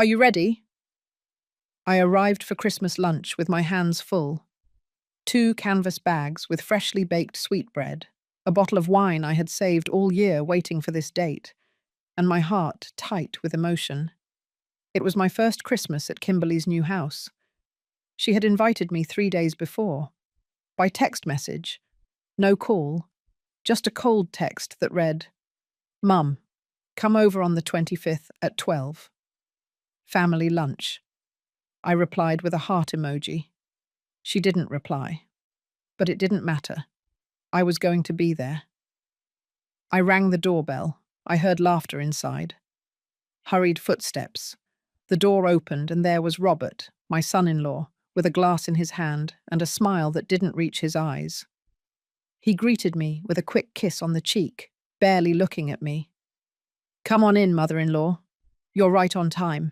Are you ready? I arrived for Christmas lunch with my hands full. 2 canvas bags with freshly baked sweetbread, a bottle of wine I had saved all year waiting for this date, and my heart tight with emotion. It was my first Christmas at Kimberly's new house. She had invited me 3 days before, by text message. No call, just a cold text that read, "Mum, come over on the 25th at 12. Family lunch." I replied with a heart emoji. She didn't reply. But it didn't matter. I was going to be there. I rang the doorbell. I heard laughter inside. Hurried footsteps. The door opened and there was Robert, my son-in-law, with a glass in his hand and a smile that didn't reach his eyes. He greeted me with a quick kiss on the cheek, barely looking at me. "Come on in, mother-in-law. You're right on time."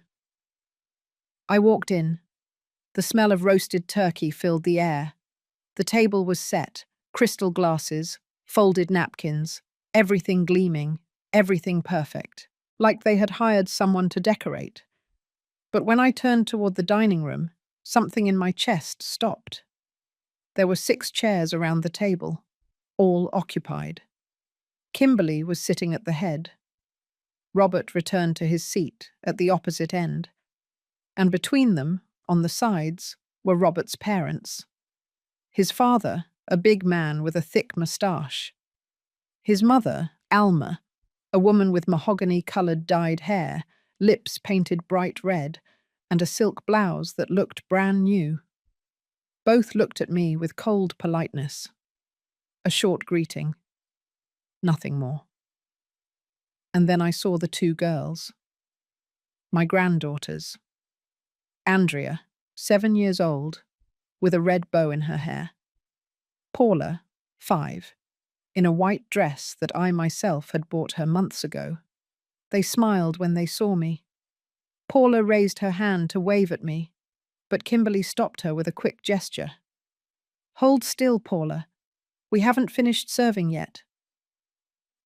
I walked in. The smell of roasted turkey filled the air. The table was set, crystal glasses, folded napkins, everything gleaming, everything perfect, like they had hired someone to decorate. But when I turned toward the dining room, something in my chest stopped. There were 6 chairs around the table, all occupied. Kimberly was sitting at the head. Robert returned to his seat at the opposite end, and between them, on the sides, were Robert's parents. His father, a big man with a thick moustache. His mother, Alma, a woman with mahogany-coloured dyed hair, lips painted bright red, and a silk blouse that looked brand new. Both looked at me with cold politeness. A short greeting. Nothing more. And then I saw the 2 girls. My granddaughters. Andrea, 7 years old, with a red bow in her hair. Paula, 5, in a white dress that I myself had bought her months ago. They smiled when they saw me. Paula raised her hand to wave at me, but Kimberly stopped her with a quick gesture. "Hold still, Paula. We haven't finished serving yet."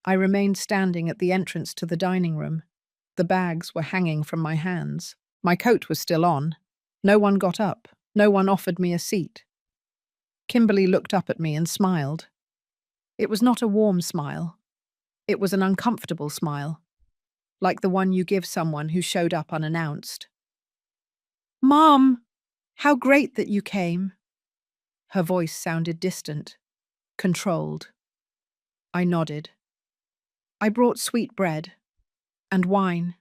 I remained standing at the entrance to the dining room. The bags were hanging from my hands. My coat was still on. No one got up. No one offered me a seat. Kimberly looked up at me and smiled. It was not a warm smile. It was an uncomfortable smile, like the one you give someone who showed up unannounced. "Mom, how great that you came." Her voice sounded distant, controlled. I nodded. "I brought sweet bread and wine."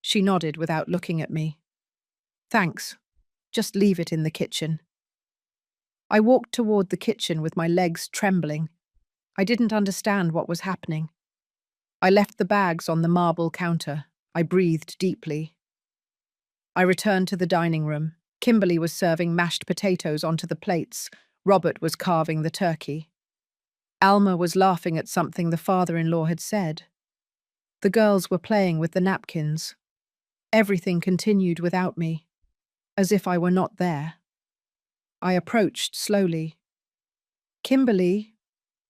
She nodded without looking at me. "Thanks. Just leave it in the kitchen." I walked toward the kitchen with my legs trembling. I didn't understand what was happening. I left the bags on the marble counter. I breathed deeply. I returned to the dining room. Kimberly was serving mashed potatoes onto the plates. Robert was carving the turkey. Alma was laughing at something the father-in-law had said. The girls were playing with the napkins. Everything continued without me, as if I were not there. I approached slowly. "Kimberly,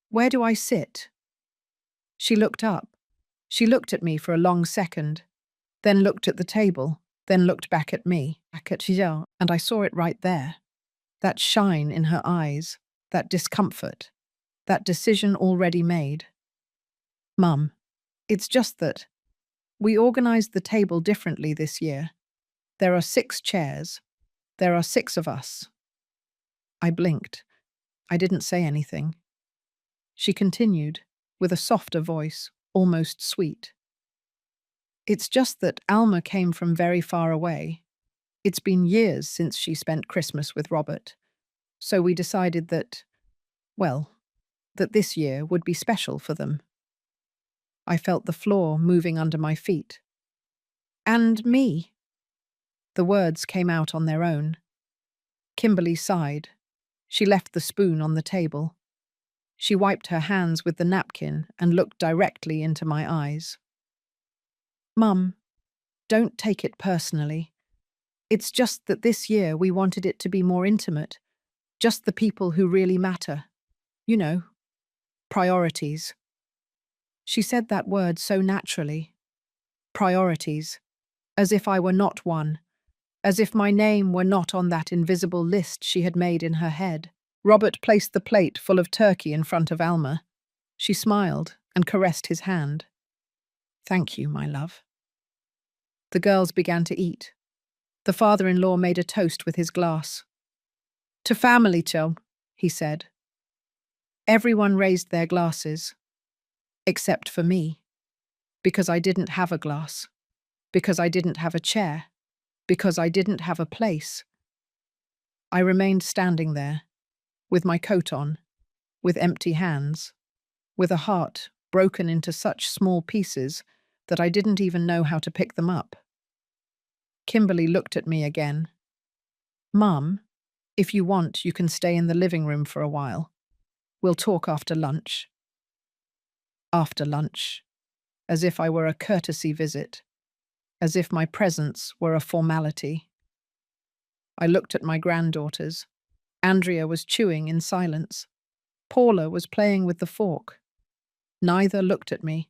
where do I sit?" She looked up. She looked at me for a long second, then looked at the table, then looked back at me, and I saw it right there. That shine in her eyes, that discomfort, that decision already made. "Mum, it's just that we organized the table differently this year. There are 6 chairs. There are 6 of us." I blinked. I didn't say anything. She continued, with a softer voice, almost sweet. "It's just that Alma came from very far away. It's been years since she spent Christmas with Robert. So we decided that, well, that this year would be special for them." I felt the floor moving under my feet. "And me." The words came out on their own. Kimberly sighed. She left the spoon on the table. She wiped her hands with the napkin and looked directly into my eyes. "Mum, don't take it personally. It's just that this year we wanted it to be more intimate. Just the people who really matter. You know, priorities." She said that word so naturally. Priorities. as if I were not one, as if my name were not on that invisible list she had made in her head. Robert placed the plate full of turkey in front of Alma. She smiled and caressed his hand. "Thank you, my love." The girls began to eat. The father-in-law made a toast with his glass. "To family, Joe," he said. Everyone raised their glasses, except for me, because I didn't have a glass, because I didn't have a chair, because I didn't have a place. I remained standing there, with my coat on, with empty hands, with a heart broken into such small pieces that I didn't even know how to pick them up. Kimberly looked at me again. "Mum, if you want, you can stay in the living room for a while. We'll talk after lunch." After lunch, as if I were a courtesy visit, as if my presence were a formality. I looked at my granddaughters. Andrea was chewing in silence. Paula was playing with the fork. Neither looked at me,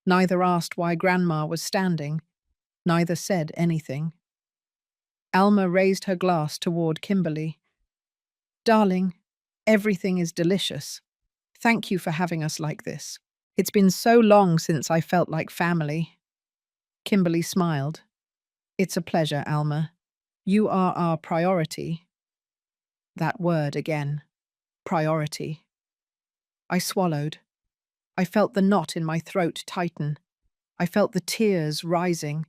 neither asked why Grandma was standing, neither said anything. Alma raised her glass toward Kimberly. "Darling, everything is delicious. Thank you for having us like this. It's been so long since I felt like family." Kimberly smiled. "It's a pleasure, Alma. You are our priority." That word again. Priority. I swallowed. I felt the knot in my throat tighten. I felt the tears rising.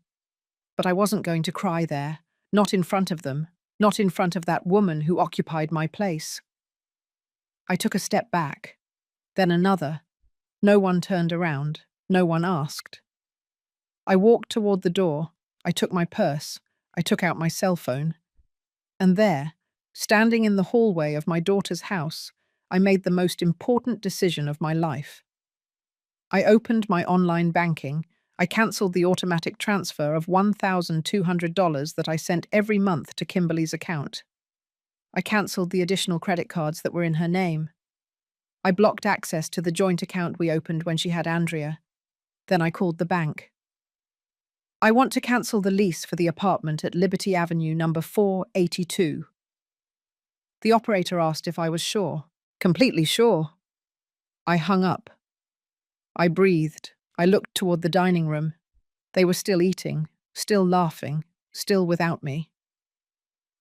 But I wasn't going to cry there. Not in front of them. Not in front of that woman who occupied my place. I took a step back. Then another. No one turned around. No one asked. I walked toward the door. I took my purse. I took out my cell phone. And there, standing in the hallway of my daughter's house, I made the most important decision of my life. I opened my online banking. I cancelled the automatic transfer of $1,200 that I sent every month to Kimberly's account. I cancelled the additional credit cards that were in her name. I blocked access to the joint account we opened when she had Andrea. Then I called the bank. "I want to cancel the lease for the apartment at Liberty Avenue number 482. The operator asked if I was sure. "Completely sure." I hung up. I breathed. I looked toward the dining room. They were still eating, still laughing, still without me.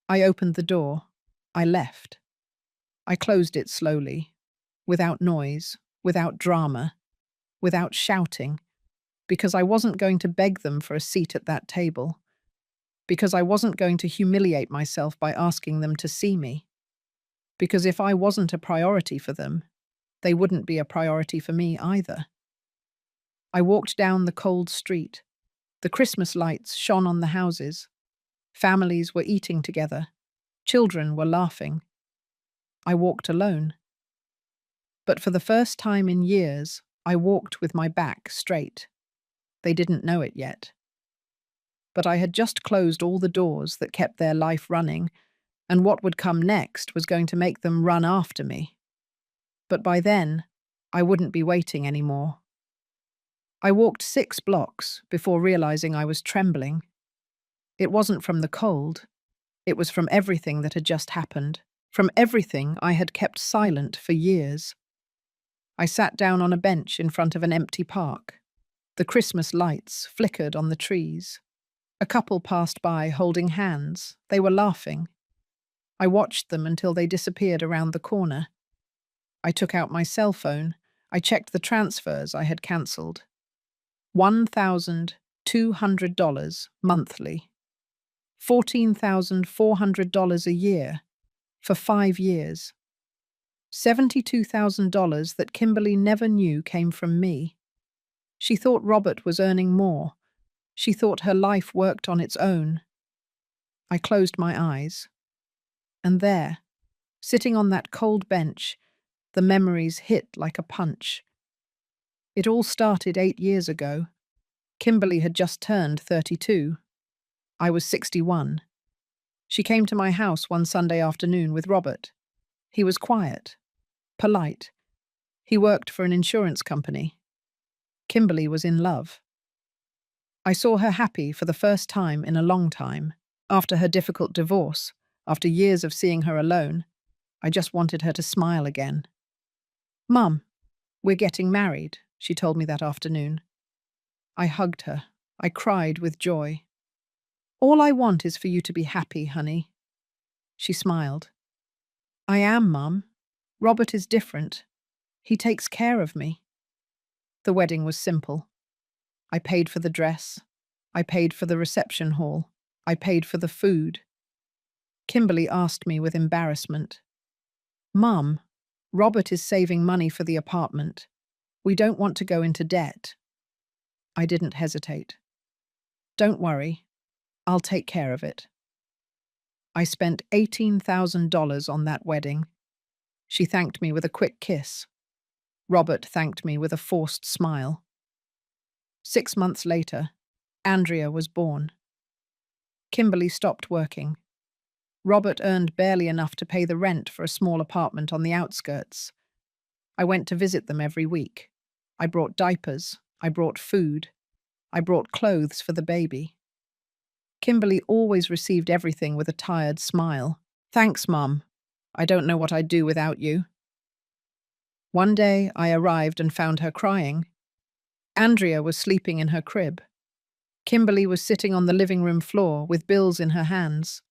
I opened the door. I left. I closed it slowly, without noise, without drama, without shouting, because I wasn't going to beg them for a seat at that table, because I wasn't going to humiliate myself by asking them to see me, because if I wasn't a priority for them, they wouldn't be a priority for me either. I walked down the cold street. The Christmas lights shone on the houses. Families were eating together. Children were laughing. I walked alone. But for the first time in years, I walked with my back straight. They didn't know it yet. But I had just closed all the doors that kept their life running, and what would come next was going to make them run after me. But by then, I wouldn't be waiting anymore. I walked 6 blocks before realizing I was trembling. It wasn't from the cold. It was from everything that had just happened, from everything I had kept silent for years. I sat down on a bench in front of an empty park. The Christmas lights flickered on the trees. A couple passed by holding hands. They were laughing. I watched them until they disappeared around the corner. I took out my cell phone. I checked the transfers I had cancelled. $1,200 monthly. $14,400 a year for 5 years. $72,000 that Kimberly never knew came from me. She thought Robert was earning more. She thought her life worked on its own. I closed my eyes. And there, sitting on that cold bench, the memories hit like a punch. It all started 8 years ago. Kimberly had just turned 32. I was 61. She came to my house one Sunday afternoon with Robert. He was quiet, polite. He worked for an insurance company. Kimberly was in love. I saw her happy for the first time in a long time. After her difficult divorce, after years of seeing her alone, I just wanted her to smile again. "Mum, we're getting married," she told me that afternoon. I hugged her. I cried with joy. "All I want is for you to be happy, honey." She smiled. "I am, Mum. Robert is different. He takes care of me." The wedding was simple. I paid for the dress. I paid for the reception hall. I paid for the food. Kimberly asked me with embarrassment, "Mum, Robert is saving money for the apartment. We don't want to go into debt." I didn't hesitate. "Don't worry. I'll take care of it." I spent $18,000 on that wedding. She thanked me with a quick kiss. Robert thanked me with a forced smile. 6 months later, Andrea was born. Kimberly stopped working. Robert earned barely enough to pay the rent for a small apartment on the outskirts. I went to visit them every week. I brought diapers. I brought food. I brought clothes for the baby. Kimberly always received everything with a tired smile. "Thanks, Mum. I don't know what I'd do without you." One day, I arrived and found her crying. Andrea was sleeping in her crib. Kimberly was sitting on the living room floor with bills in her hands.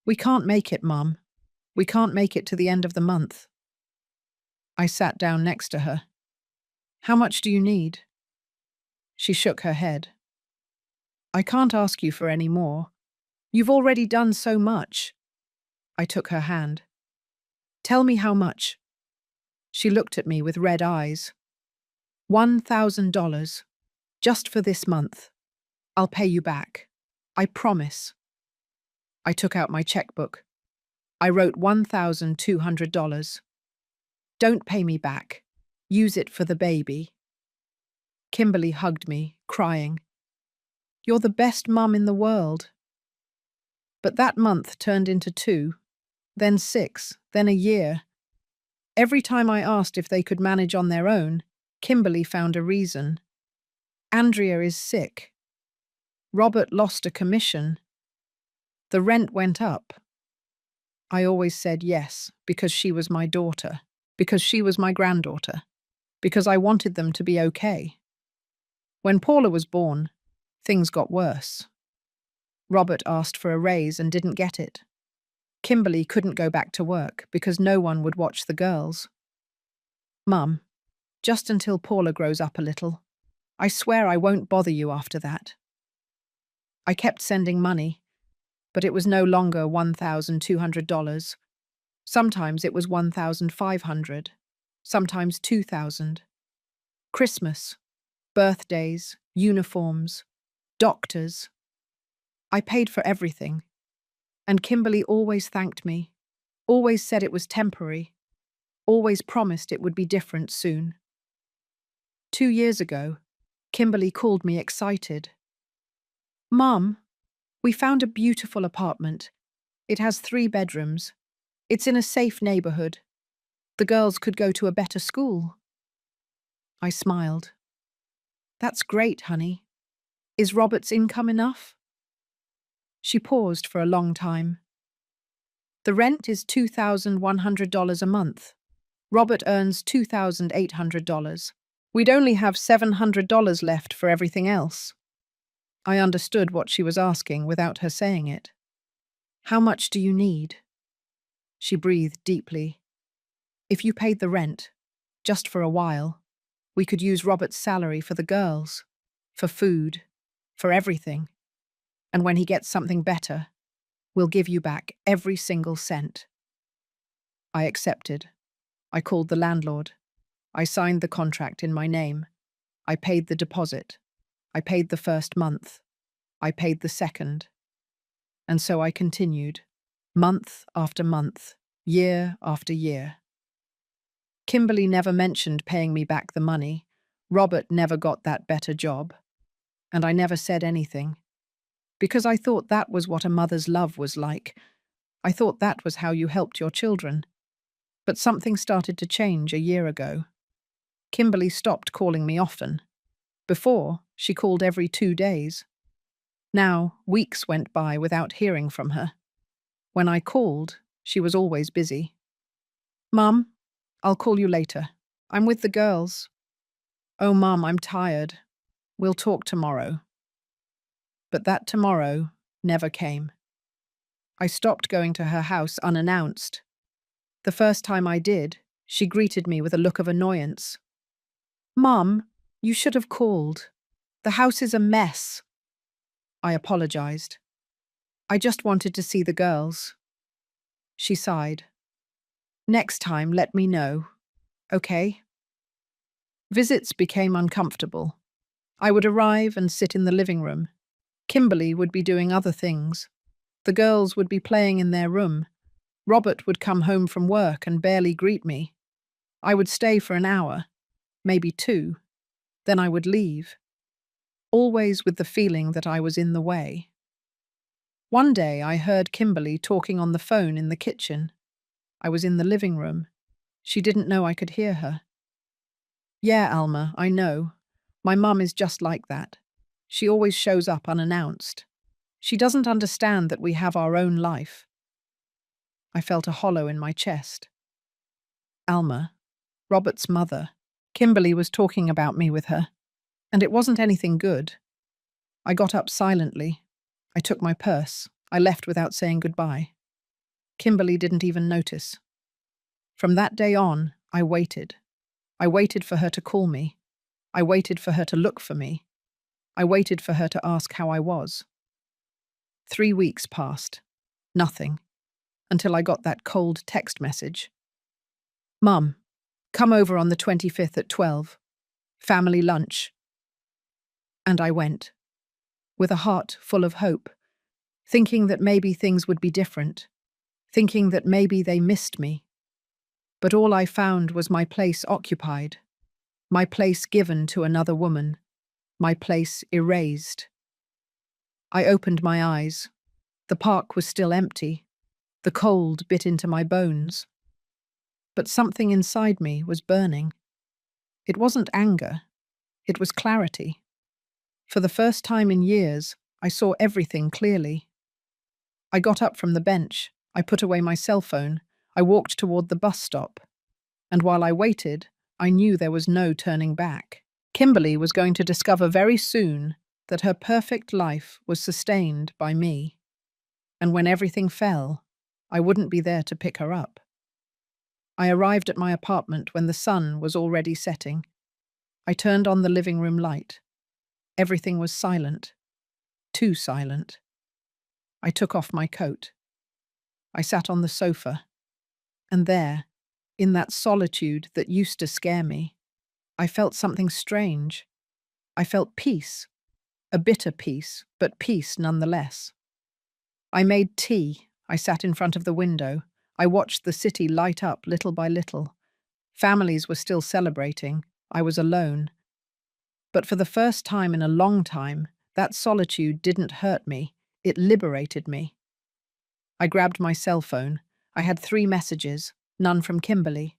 "We can't make it, Mum. We can't make it to the end of the month." I sat down next to her. "How much do you need?" She shook her head. "I can't ask you for any more. You've already done so much." I took her hand. "Tell me how much." She looked at me with red eyes. $1,000. Just for this month. I'll pay you back. I promise." I took out my checkbook. I wrote $1,200. "Don't pay me back. Use it for the baby." Kimberly hugged me, crying. "You're the best mum in the world." But that month turned into 2, then 6, then a year. Every time I asked if they could manage on their own, Kimberly found a reason. "Andrea is sick. Robert lost a commission. The rent went up." I always said yes, because she was my daughter, because she was my granddaughter, because I wanted them to be okay. When Paula was born, things got worse. Robert asked for a raise and didn't get it. Kimberly couldn't go back to work because no one would watch the girls. "Mum, just until Paula grows up a little. I swear I won't bother you after that." I kept sending money, but it was no longer $1,200. Sometimes it was $1,500, sometimes $2,000. Christmas, birthdays, uniforms, doctors. I paid for everything, and Kimberly always thanked me, always said it was temporary, always promised it would be different soon. 2 years ago, Kimberly called me excited. "Mum, we found a beautiful apartment. It has 3 bedrooms. It's in a safe neighborhood. The girls could go to a better school." I smiled. "That's great, honey. Is Robert's income enough?" She paused for a long time. "The rent is $2,100 a month. Robert earns $2,800. We'd only have $700 left for everything else." I understood what she was asking without her saying it. "How much do you need?" She breathed deeply. "If you paid the rent, just for a while, we could use Robert's salary for the girls, for food, for everything. And when he gets something better, we'll give you back every single cent." I accepted. I called the landlord. I signed the contract in my name. I paid the deposit. I paid the first month. I paid the second. And so I continued, month after month, year after year. Kimberly never mentioned paying me back the money. Robert never got that better job. And I never said anything. Because I thought that was what a mother's love was like. I thought that was how you helped your children. But something started to change a year ago. Kimberly stopped calling me often. Before, She called every 2 days. Now, weeks went by without hearing from her. When I called, she was always busy. "Mum, I'll call you later. I'm with the girls." "Oh, Mum, I'm tired. We'll talk tomorrow." But that tomorrow never came. I stopped going to her house unannounced. The first time I did, she greeted me with a look of annoyance. "Mum, you should have called. The house is a mess." I apologized. "I just wanted to see the girls." She sighed. "Next time, let me know, okay?" Visits became uncomfortable. I would arrive and sit in the living room. Kimberly would be doing other things. The girls would be playing in their room. Robert would come home from work and barely greet me. I would stay for an hour, maybe 2. Then I would leave, always with the feeling that I was in the way. One day I heard Kimberly talking on the phone in the kitchen. I was in the living room. She didn't know I could hear her. "Yeah, Alma, I know. My mum is just like that. She always shows up unannounced. She doesn't understand that we have our own life." I felt a hollow in my chest. Alma, Robert's mother. Kimberly was talking about me with her, and it wasn't anything good. I got up silently. I took my purse. I left without saying goodbye. Kimberly didn't even notice. From that day on, I waited. I waited for her to call me. I waited for her to look for me. I waited for her to ask how I was. 3 weeks passed. Nothing. Until I got that cold text message. "Mum, come over on the 25th at 12. Family lunch." And I went, with a heart full of hope, thinking that maybe things would be different, thinking that maybe they missed me. But all I found was my place occupied, my place given to another woman, my place erased. I opened my eyes. The park was still empty. The cold bit into my bones. But something inside me was burning. It wasn't anger. It was clarity. For the first time in years, I saw everything clearly. I got up from the bench. I put away my cell phone. I walked toward the bus stop. And while I waited, I knew there was no turning back. Kimberly was going to discover very soon that her perfect life was sustained by me. And when everything fell, I wouldn't be there to pick her up. I arrived at my apartment when the sun was already setting. I turned on the living room light. Everything was silent. Too silent. I took off my coat. I sat on the sofa. And there, in that solitude that used to scare me, I felt something strange. I felt peace. A bitter peace, but peace nonetheless. I made tea. I sat in front of the window. I watched the city light up little by little. Families were still celebrating. I was alone. But for the first time in a long time, that solitude didn't hurt me. It liberated me. I grabbed my cell phone. I had 3 messages, none from Kimberly.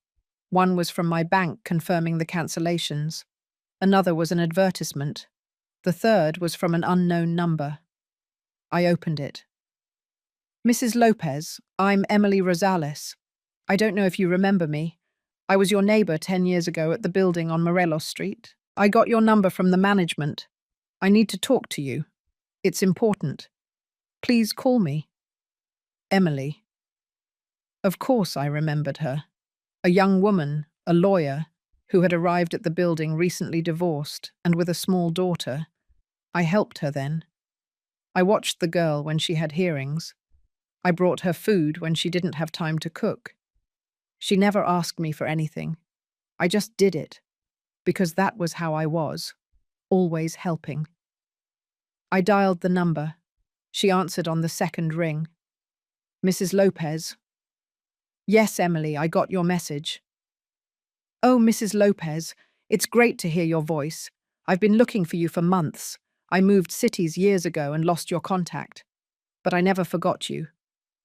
One was from my bank confirming the cancellations. Another was an advertisement. The third was from an unknown number. I opened it. "Mrs. Lopez, I'm Emily Rosales. I don't know if you remember me. I was your neighbor 10 years ago at the building on Morelos Street. I got your number from the management. I need to talk to you. It's important. Please call me. Emily." Of course I remembered her. A young woman, a lawyer, who had arrived at the building recently divorced and with a small daughter. I helped her then. I watched the girl when she had hearings. I brought her food when she didn't have time to cook. She never asked me for anything. I just did it, because that was how I was, always helping. I dialed the number. She answered on the second ring. "Mrs. Lopez." "Yes, Emily, I got your message." "Oh, Mrs. Lopez, it's great to hear your voice. I've been looking for you for months. I moved cities years ago and lost your contact. But I never forgot you.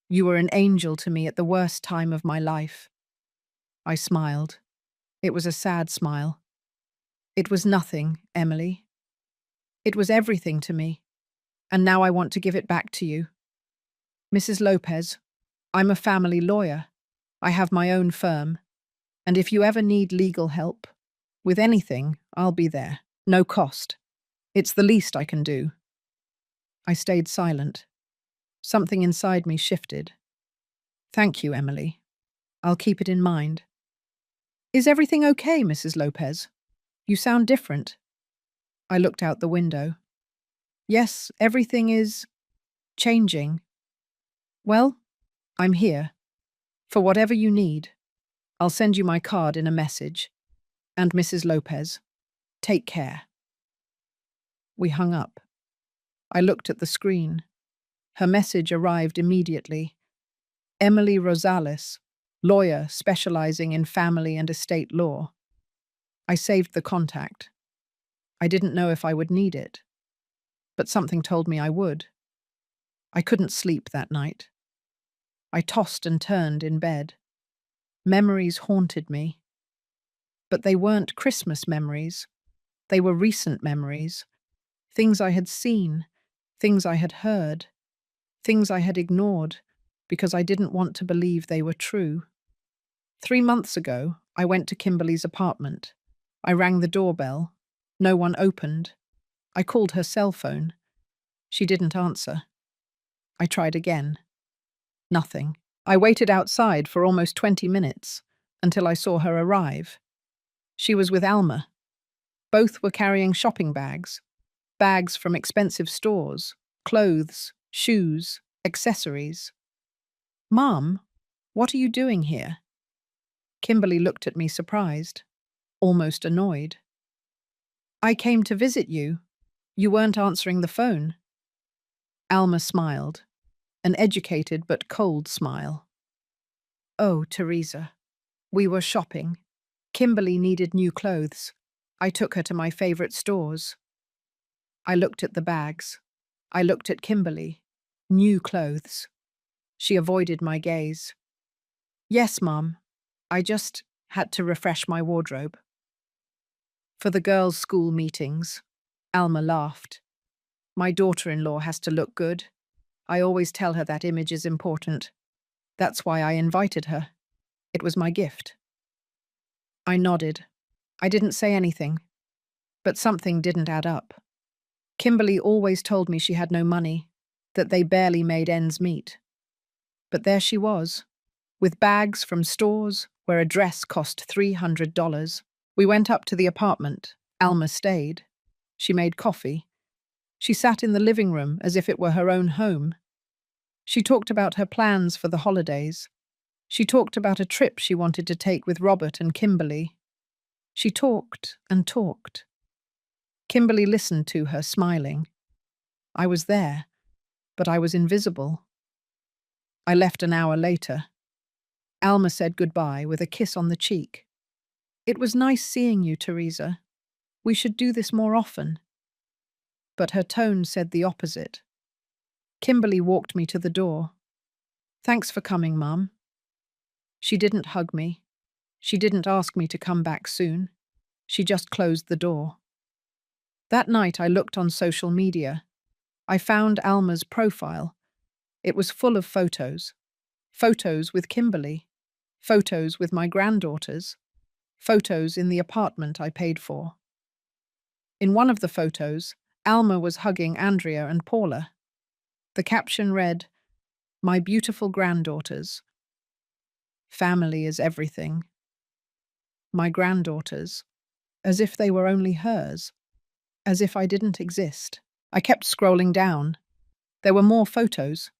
You were an angel to me at the worst time of my life." I smiled. It was a sad smile. "It was nothing, Emily." It was everything to me, and now I want to give it back to you. Mrs. Lopez, I'm a family lawyer. I have my own firm, and if you ever need legal help with anything, I'll be there. No cost. It's the least I can do. I stayed silent. Something inside me shifted. Thank you, Emily. I'll keep it in mind. Is everything okay, Mrs. Lopez? You sound different. I looked out the window. Yes, everything is changing. Well, I'm here. For whatever you need. I'll send you my card in a message. And Mrs. Lopez, take care. We hung up. I looked at the screen. Her message arrived immediately. Emily Rosales, lawyer specializing in family and estate law. I saved the contact. I didn't know if I would need it, but something told me I would. I couldn't sleep that night. I tossed and turned in bed. Memories haunted me. But they weren't Christmas memories. They were recent memories. Things I had seen, things I had heard, things I had ignored because I didn't want to believe they were true. 3 months ago, I went to Kimberly's apartment. I rang the doorbell. No one opened. I called her cell phone. She didn't answer. I tried again. Nothing. I waited outside for almost 20 minutes until I saw her arrive. She was with Alma. Both were carrying shopping bags. Bags from expensive stores, clothes, shoes, accessories. Mom, what are you doing here? Kimberly looked at me surprised, almost annoyed. I came to visit you. You weren't answering the phone. Alma smiled, an educated but cold smile. Oh, Teresa, we were shopping. Kimberly needed new clothes. I took her to my favorite stores. I looked at the bags. I looked at Kimberly. New clothes. She avoided my gaze. Yes, Mom. I just had to refresh my wardrobe. For the girls' school meetings, Alma laughed. My daughter-in-law has to look good. I always tell her that image is important. That's why I invited her. It was my gift. I nodded. I didn't say anything. But something didn't add up. Kimberly always told me she had no money, that they barely made ends meet. But there she was, with bags from stores where a dress cost $300. We went up to the apartment. Alma stayed. She made coffee. She sat in the living room as if it were her own home. She talked about her plans for the holidays. She talked about a trip she wanted to take with Robert and Kimberly. She talked and talked. Kimberly listened to her, smiling. I was there, but I was invisible. I left an hour later. Alma said goodbye with a kiss on the cheek. It was nice seeing you, Teresa. We should do this more often. But her tone said the opposite. Kimberly walked me to the door. Thanks for coming, Mum. She didn't hug me. She didn't ask me to come back soon. She just closed the door. That night I looked on social media. I found Alma's profile. It was full of photos. Photos with Kimberly. Photos with my granddaughters. Photos in the apartment I paid for. In one of the photos, Alma was hugging Andrea and Paula. The caption read, "My beautiful granddaughters. Family is everything." My granddaughters. As if they were only hers. As if I didn't exist. I kept scrolling down. There were more photos.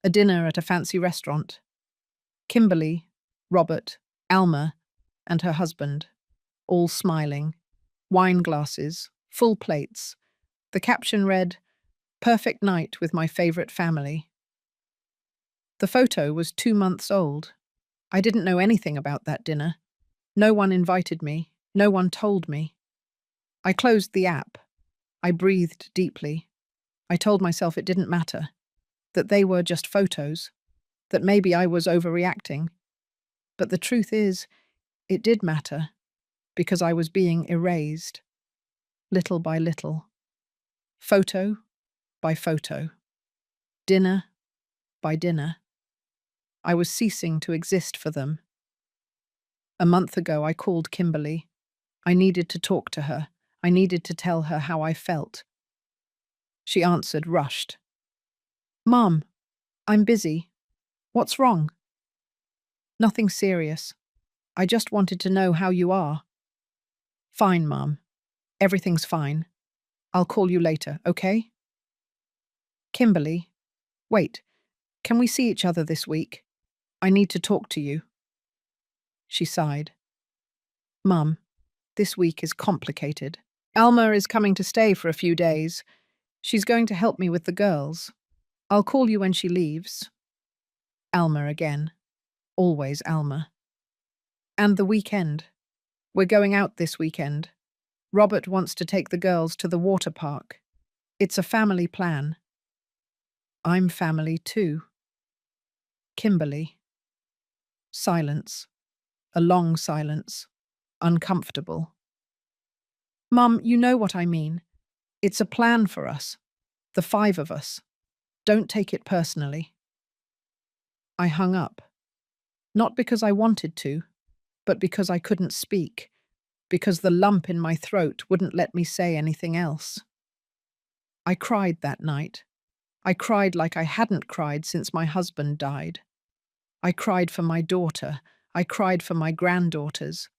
A dinner at a fancy restaurant. Kimberly, Robert, Alma, and her husband. All smiling. Wine glasses, full plates. The caption read, "Perfect night with my favorite family." The photo was 2 months old. I didn't know anything about that dinner. No one invited me. No one told me. I closed the app. I breathed deeply. I told myself it didn't matter, that they were just photos, that maybe I was overreacting. But the truth is, it did matter, because I was being erased, little by little. Photo by photo, dinner by dinner. I was ceasing to exist for them. A month ago, I called Kimberly. I needed to talk to her. I needed to tell her how I felt. She answered, rushed. Mom, I'm busy. What's wrong? Nothing serious. I just wanted to know how you are. Fine, Mom. Everything's fine. I'll call you later, okay? Kimberly, wait. Can we see each other this week? I need to talk to you. She sighed. Mum, this week is complicated. Alma is coming to stay for a few days. She's going to help me with the girls. I'll call you when she leaves. Alma again. Always Alma. And the weekend. We're going out this weekend. Robert wants to take the girls to the water park. It's a family plan. I'm family too. Kimberly. Silence. A long silence. Uncomfortable. Mum, you know what I mean. It's a plan for us. The 5 of us. Don't take it personally. I hung up. Not because I wanted to, but because I couldn't speak, because the lump in my throat wouldn't let me say anything else. I cried that night. I cried like I hadn't cried since my husband died. I cried for my daughter. I cried for my granddaughters.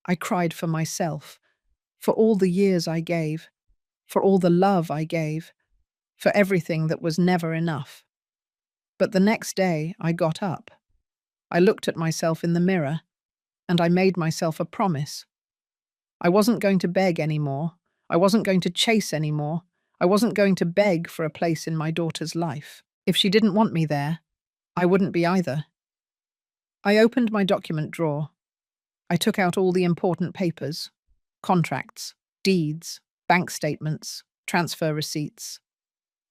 I cried for myself, for all the years I gave, for all the love I gave, for everything that was never enough. But the next day I got up. I looked at myself in the mirror, and I made myself a promise. I wasn't going to beg anymore. I wasn't going to chase anymore. I wasn't going to beg for a place in my daughter's life. If she didn't want me there, I wouldn't be either. I opened my document drawer. I took out all the important papers: contracts, deeds, bank statements, transfer receipts.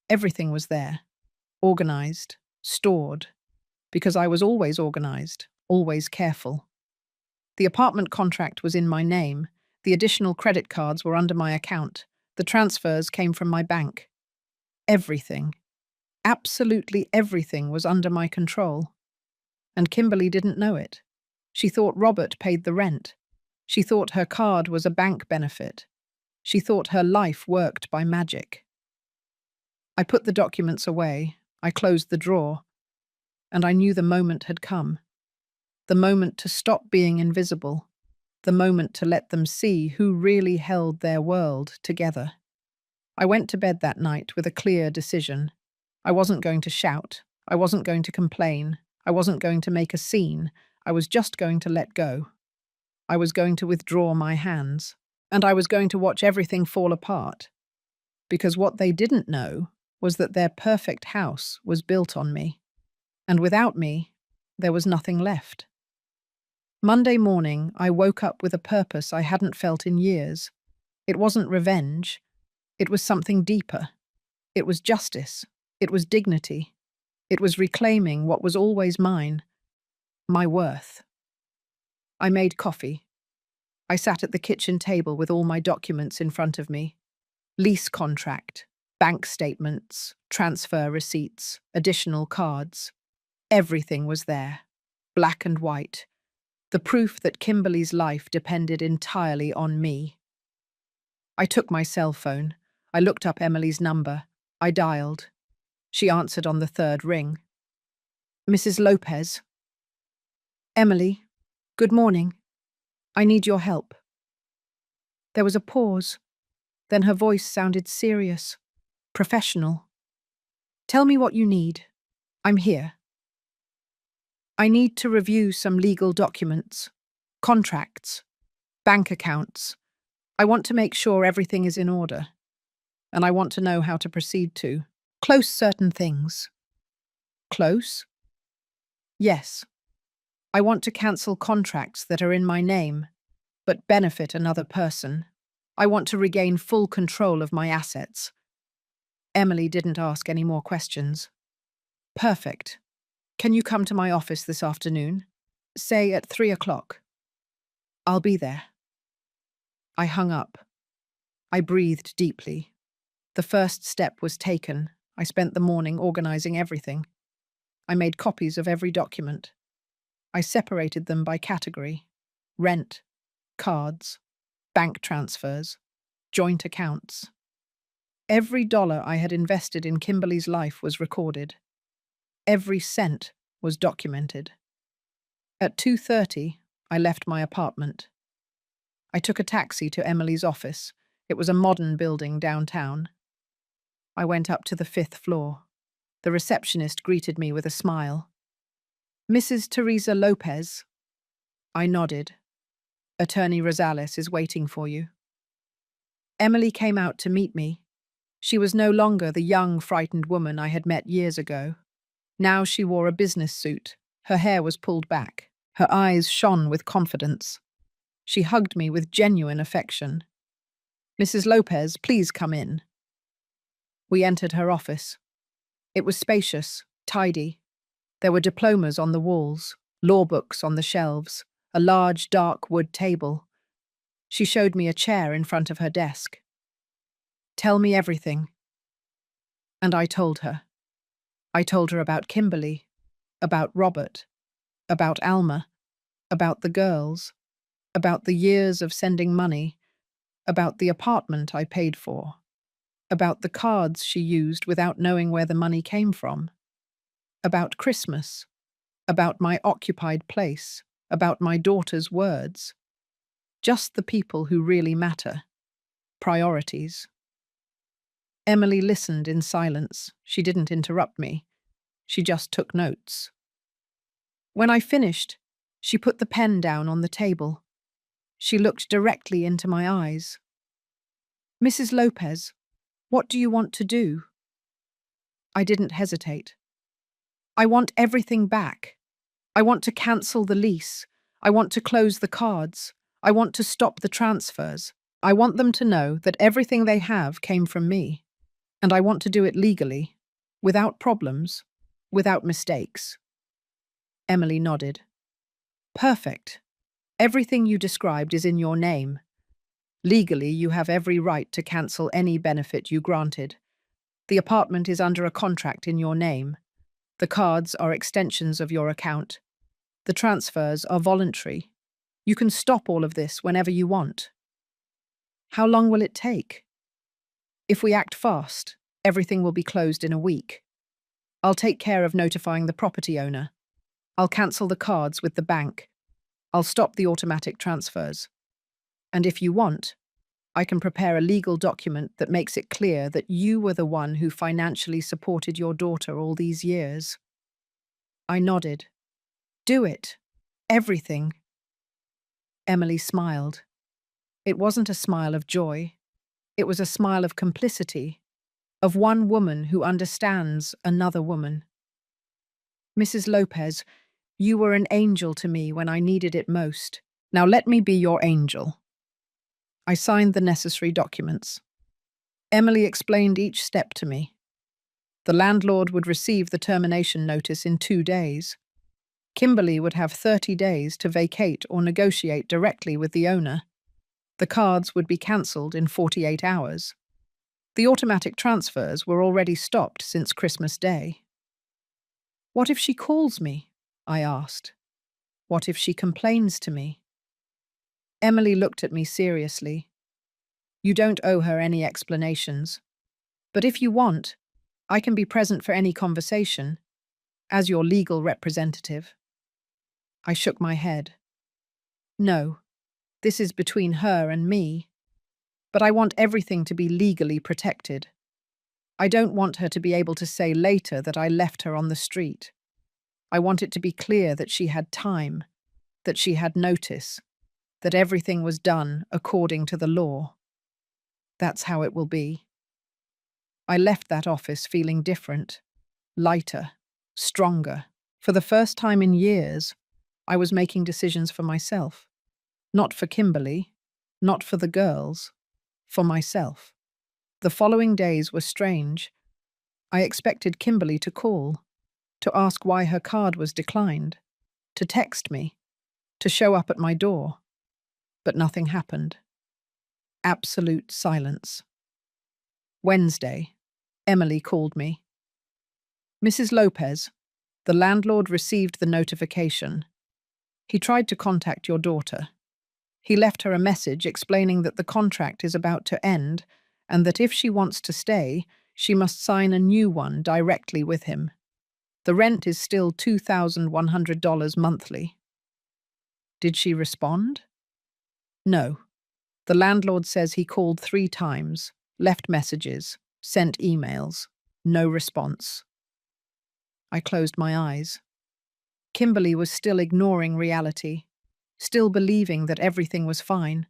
Everything was there, organized, stored, because I was always organized, always careful. The apartment contract was in my name. The additional credit cards were under my account. The transfers came from my bank. Everything, absolutely everything was under my control. And Kimberly didn't know it. She thought Robert paid the rent. She thought her card was a bank benefit. She thought her life worked by magic. I put the documents away. I closed the drawer. And I knew the moment had come. The moment to stop being invisible. The moment to let them see who really held their world together. I went to bed that night with a clear decision. I wasn't going to shout. I wasn't going to complain. I wasn't going to make a scene. I was just going to let go. I was going to withdraw my hands. And I was going to watch everything fall apart. Because what they didn't know was that their perfect house was built on me. And without me, there was nothing left. Monday morning, I woke up with a purpose I hadn't felt in years. It wasn't revenge. It was something deeper. It was justice. It was dignity. It was reclaiming what was always mine, my worth. I made coffee. I sat at the kitchen table with all my documents in front of me. Lease contract, bank statements, transfer receipts, additional cards. Everything was there, black and white. The proof that Kimberly's life depended entirely on me. I took my cell phone. I looked up Emily's number. I dialed. She answered on the 3rd ring. Mrs. Lopez. Emily, good morning. I need your help. There was a pause. Then her voice sounded serious, professional. Tell me what you need. I'm here. I need to review some legal documents, contracts, bank accounts. I want to make sure everything is in order. And I want to know how to proceed to close certain things. Close? Yes. I want to cancel contracts that are in my name, but benefit another person. I want to regain full control of my assets. Emily didn't ask any more questions. Perfect. Can you come to my office this afternoon? Say at 3 o'clock. I'll be there. I hung up. I breathed deeply. The first step was taken. I spent the morning organizing everything. I made copies of every document. I separated them by category: rent, cards, bank transfers, joint accounts. Every dollar I had invested in Kimberly's life was recorded. Every cent was documented. At 2:30, I left my apartment. I took a taxi to Emily's office. It was a modern building downtown. I went up to the 5th floor. The receptionist greeted me with a smile. "Mrs. Teresa Lopez?" I nodded. "Attorney Rosales is waiting for you." Emily came out to meet me. She was no longer the young, frightened woman I had met years ago. Now she wore a business suit. Her hair was pulled back. Her eyes shone with confidence. She hugged me with genuine affection. "Mrs. Lopez, please come in." We entered her office. It was spacious, tidy. There were diplomas on the walls, law books on the shelves, a large dark wood table. She showed me a chair in front of her desk. "Tell me everything." And I told her. I told her about Kimberly, about Robert, about Alma, about the girls, about the years of sending money, about the apartment I paid for, about the cards she used without knowing where the money came from, about Christmas, about my occupied place, about my daughter's words. Just the people who really matter. Priorities. Emily listened in silence. She didn't interrupt me. She just took notes. When I finished, she put the pen down on the table. She looked directly into my eyes. "Mrs. Lopez, what do you want to do?" I didn't hesitate. "I want everything back. I want to cancel the lease. I want to close the cards. I want to stop the transfers. I want them to know that everything they have came from me. And I want to do it legally, without problems, without mistakes." Emily nodded. "Perfect. Everything you described is in your name. Legally, you have every right to cancel any benefit you granted. The apartment is under a contract in your name. The cards are extensions of your account. The transfers are voluntary. You can stop all of this whenever you want." "How long will it take?" "If we act fast, everything will be closed in a week. I'll take care of notifying the property owner. I'll cancel the cards with the bank. I'll stop the automatic transfers. And if you want, I can prepare a legal document that makes it clear that you were the one who financially supported your daughter all these years." I nodded. "Do it. Everything." Emily smiled. It wasn't a smile of joy. It was a smile of complicity, of one woman who understands another woman. "Mrs. Lopez, you were an angel to me when I needed it most. Now let me be your angel." I signed the necessary documents. Emily explained each step to me. The landlord would receive the termination notice in 2 days. Kimberly would have 30 days to vacate or negotiate directly with the owner. The cards would be cancelled in 48 hours. The automatic transfers were already stopped since Christmas Day. "What if she calls me?" I asked. "What if she complains to me?" Emily looked at me seriously. "You don't owe her any explanations. But if you want, I can be present for any conversation, as your legal representative." I shook my head. "No, this is between her and me. But I want everything to be legally protected. I don't want her to be able to say later that I left her on the street. I want it to be clear that she had time, that she had notice, that everything was done according to the law. That's how it will be." I left that office feeling different, lighter, stronger. For the first time in years, I was making decisions for myself. Not for Kimberly, not for the girls, for myself. The following days were strange. I expected Kimberly to call, to ask why her card was declined, to text me, to show up at my door. But nothing happened. Absolute silence. Wednesday. Emily called me. Mrs. Lopez, the landlord received the notification. He tried to contact your daughter. He left her a message explaining that the contract is about to end and that if she wants to stay, she must sign a new one directly with him. The rent is still $2,100 monthly. Did she respond? No. The landlord says he called 3 times, left messages, sent emails. No response. I closed my eyes. Kimberly was still ignoring reality, still believing that everything was fine,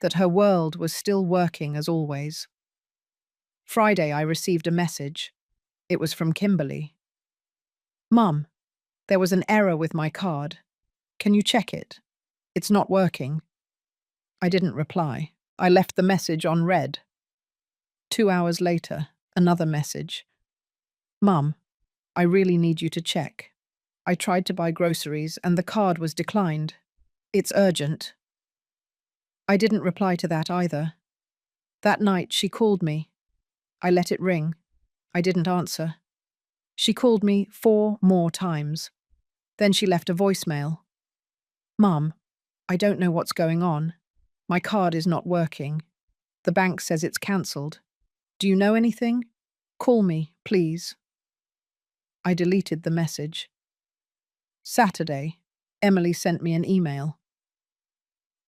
that her world was still working as always. Friday, I received a message. It was from Kimberly. Mum, there was an error with my card. Can you check it? It's not working. I didn't reply. I left the message on read. 2 hours later, another message. Mum, I really need you to check. I tried to buy groceries and the card was declined. It's urgent. I didn't reply to that either. That night, she called me. I let it ring. I didn't answer. She called me 4 more times. Then she left a voicemail. Mum, I don't know what's going on. My card is not working. The bank says it's cancelled. Do you know anything? Call me, please. I deleted the message. Saturday, Emily sent me an email.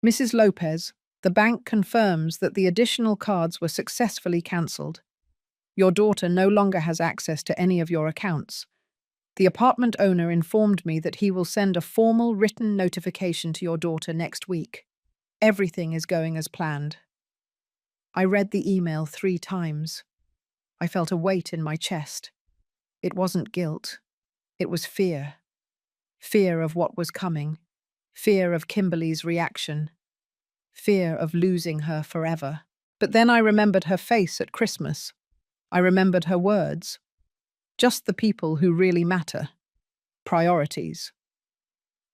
Mrs. Lopez, the bank confirms that the additional cards were successfully cancelled. Your daughter no longer has access to any of your accounts. The apartment owner informed me that he will send a formal written notification to your daughter next week. Everything is going as planned. I read the email 3 times. I felt a weight in my chest. It wasn't guilt. It was fear. Fear of what was coming. Fear of Kimberly's reaction. Fear of losing her forever. But then I remembered her face at Christmas. I remembered her words. Just the people who really matter. Priorities.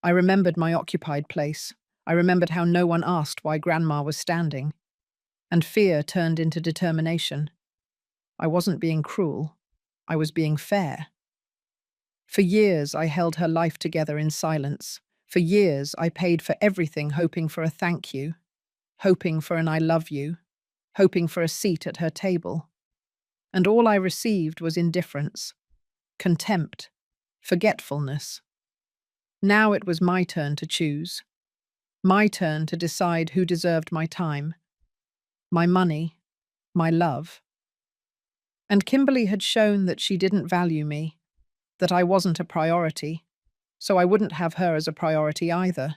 I remembered my occupied place. I remembered how no one asked why Grandma was standing. And fear turned into determination. I wasn't being cruel. I was being fair. For years, I held her life together in silence. For years, I paid for everything, hoping for a thank you, hoping for an I love you, hoping for a seat at her table. And all I received was indifference, contempt, forgetfulness. Now it was my turn to choose. My turn to decide who deserved my time, my money, my love. And Kimberly had shown that she didn't value me, that I wasn't a priority, so I wouldn't have her as a priority either.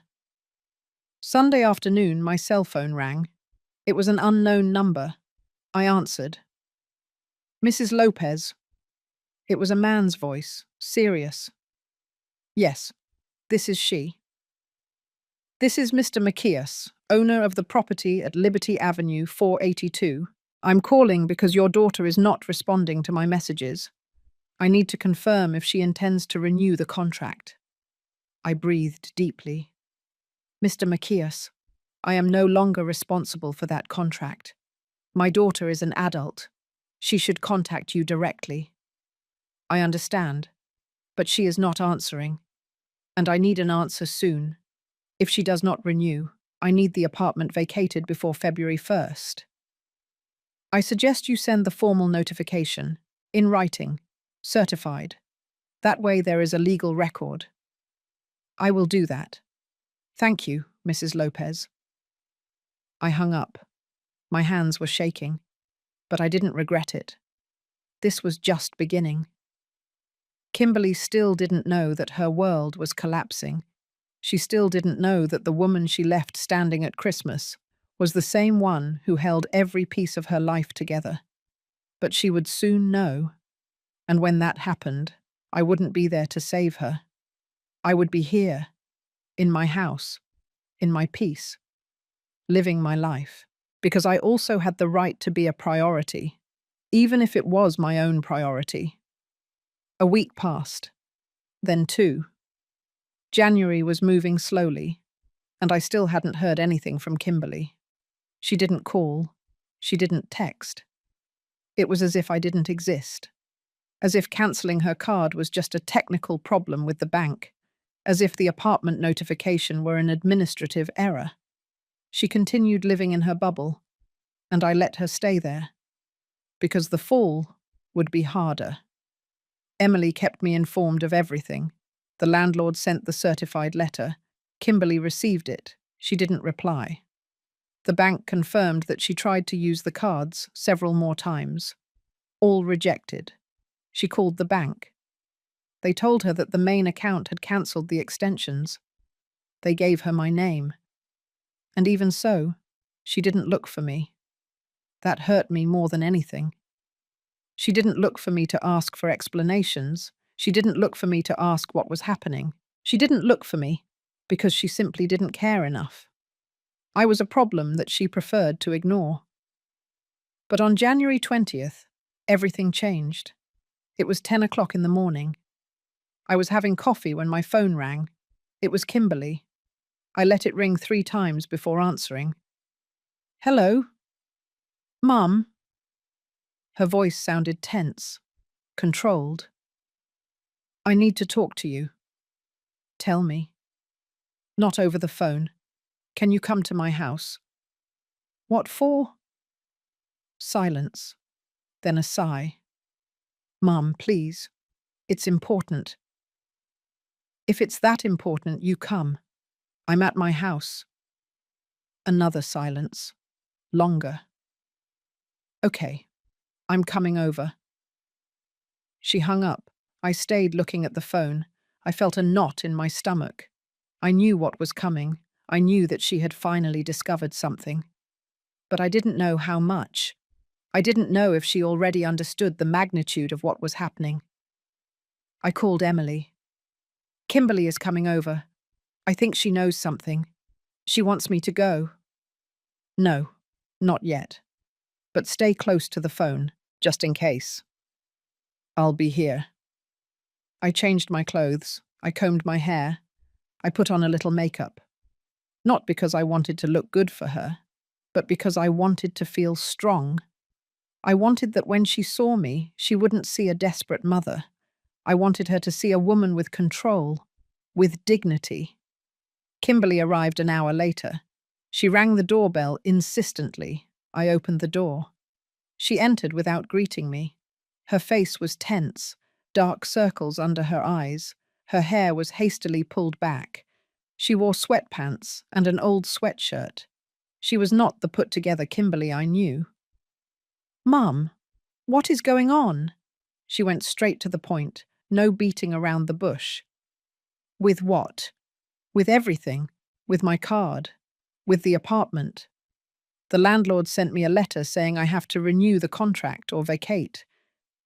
Sunday afternoon, my cell phone rang. It was an unknown number. I answered. Mrs. Lopez. It was a man's voice, serious. Yes, this is she. This is Mr. Macias, owner of the property at Liberty Avenue 482. I'm calling because your daughter is not responding to my messages. I need to confirm if she intends to renew the contract. I breathed deeply. Mr. Macias, I am no longer responsible for that contract. My daughter is an adult. She should contact you directly. I understand, but she is not answering, and I need an answer soon. If she does not renew, I need the apartment vacated before February 1st. I suggest you send the formal notification, in writing, certified. That way there is a legal record. I will do that. Thank you, Mrs. Lopez. I hung up. My hands were shaking, but I didn't regret it. This was just beginning. Kimberly still didn't know that her world was collapsing. She still didn't know that the woman she left standing at Christmas was the same one who held every piece of her life together. But she would soon know. And when that happened, I wouldn't be there to save her. I would be here, in my house, in my peace, living my life, because I also had the right to be a priority, even if it was my own priority. A week passed, then 2. January was moving slowly, and I still hadn't heard anything from Kimberly. She didn't call. She didn't text. It was as if I didn't exist, as if cancelling her card was just a technical problem with the bank, as if the apartment notification were an administrative error. She continued living in her bubble, and I let her stay there, because the fall would be harder. Emily kept me informed of everything. The landlord sent the certified letter. Kimberly received it. She didn't reply. The bank confirmed that she tried to use the cards several more times. All rejected. She called the bank. They told her that the main account had cancelled the extensions. They gave her my name. And even so, she didn't look for me. That hurt me more than anything. She didn't look for me to ask for explanations. She didn't look for me to ask what was happening. She didn't look for me because she simply didn't care enough. I was a problem that she preferred to ignore. But on January 20th, everything changed. It was 10 o'clock in the morning. I was having coffee when my phone rang. It was Kimberly. I let it ring 3 times before answering. "Hello? Mum?" Her voice sounded tense, controlled. "I need to talk to you." "Tell me." "Not over the phone. Can you come to my house?" "What for?" Silence, then a sigh. "Mum, please. It's important." "If it's that important, you come. I'm at my house." Another silence. Longer. "Okay, I'm coming over." She hung up. I stayed looking at the phone. I felt a knot in my stomach. I knew what was coming. I knew that she had finally discovered something. But I didn't know how much. I didn't know if she already understood the magnitude of what was happening. I called Emily. "Kimberly is coming over. I think she knows something. She wants me to go." "No, not yet. But stay close to the phone, just in case." "I'll be here." I changed my clothes. I combed my hair. I put on a little makeup. Not because I wanted to look good for her, but because I wanted to feel strong. I wanted that when she saw me, she wouldn't see a desperate mother. I wanted her to see a woman with control, with dignity. Kimberly arrived an hour later. She rang the doorbell insistently. I opened the door. She entered without greeting me. Her face was tense, dark circles under her eyes. Her hair was hastily pulled back. She wore sweatpants and an old sweatshirt. She was not the put-together Kimberly I knew. "Mum, what is going on?" She went straight to the point, no beating around the bush. "With what?" "With everything. With my card. With the apartment. The landlord sent me a letter saying I have to renew the contract or vacate.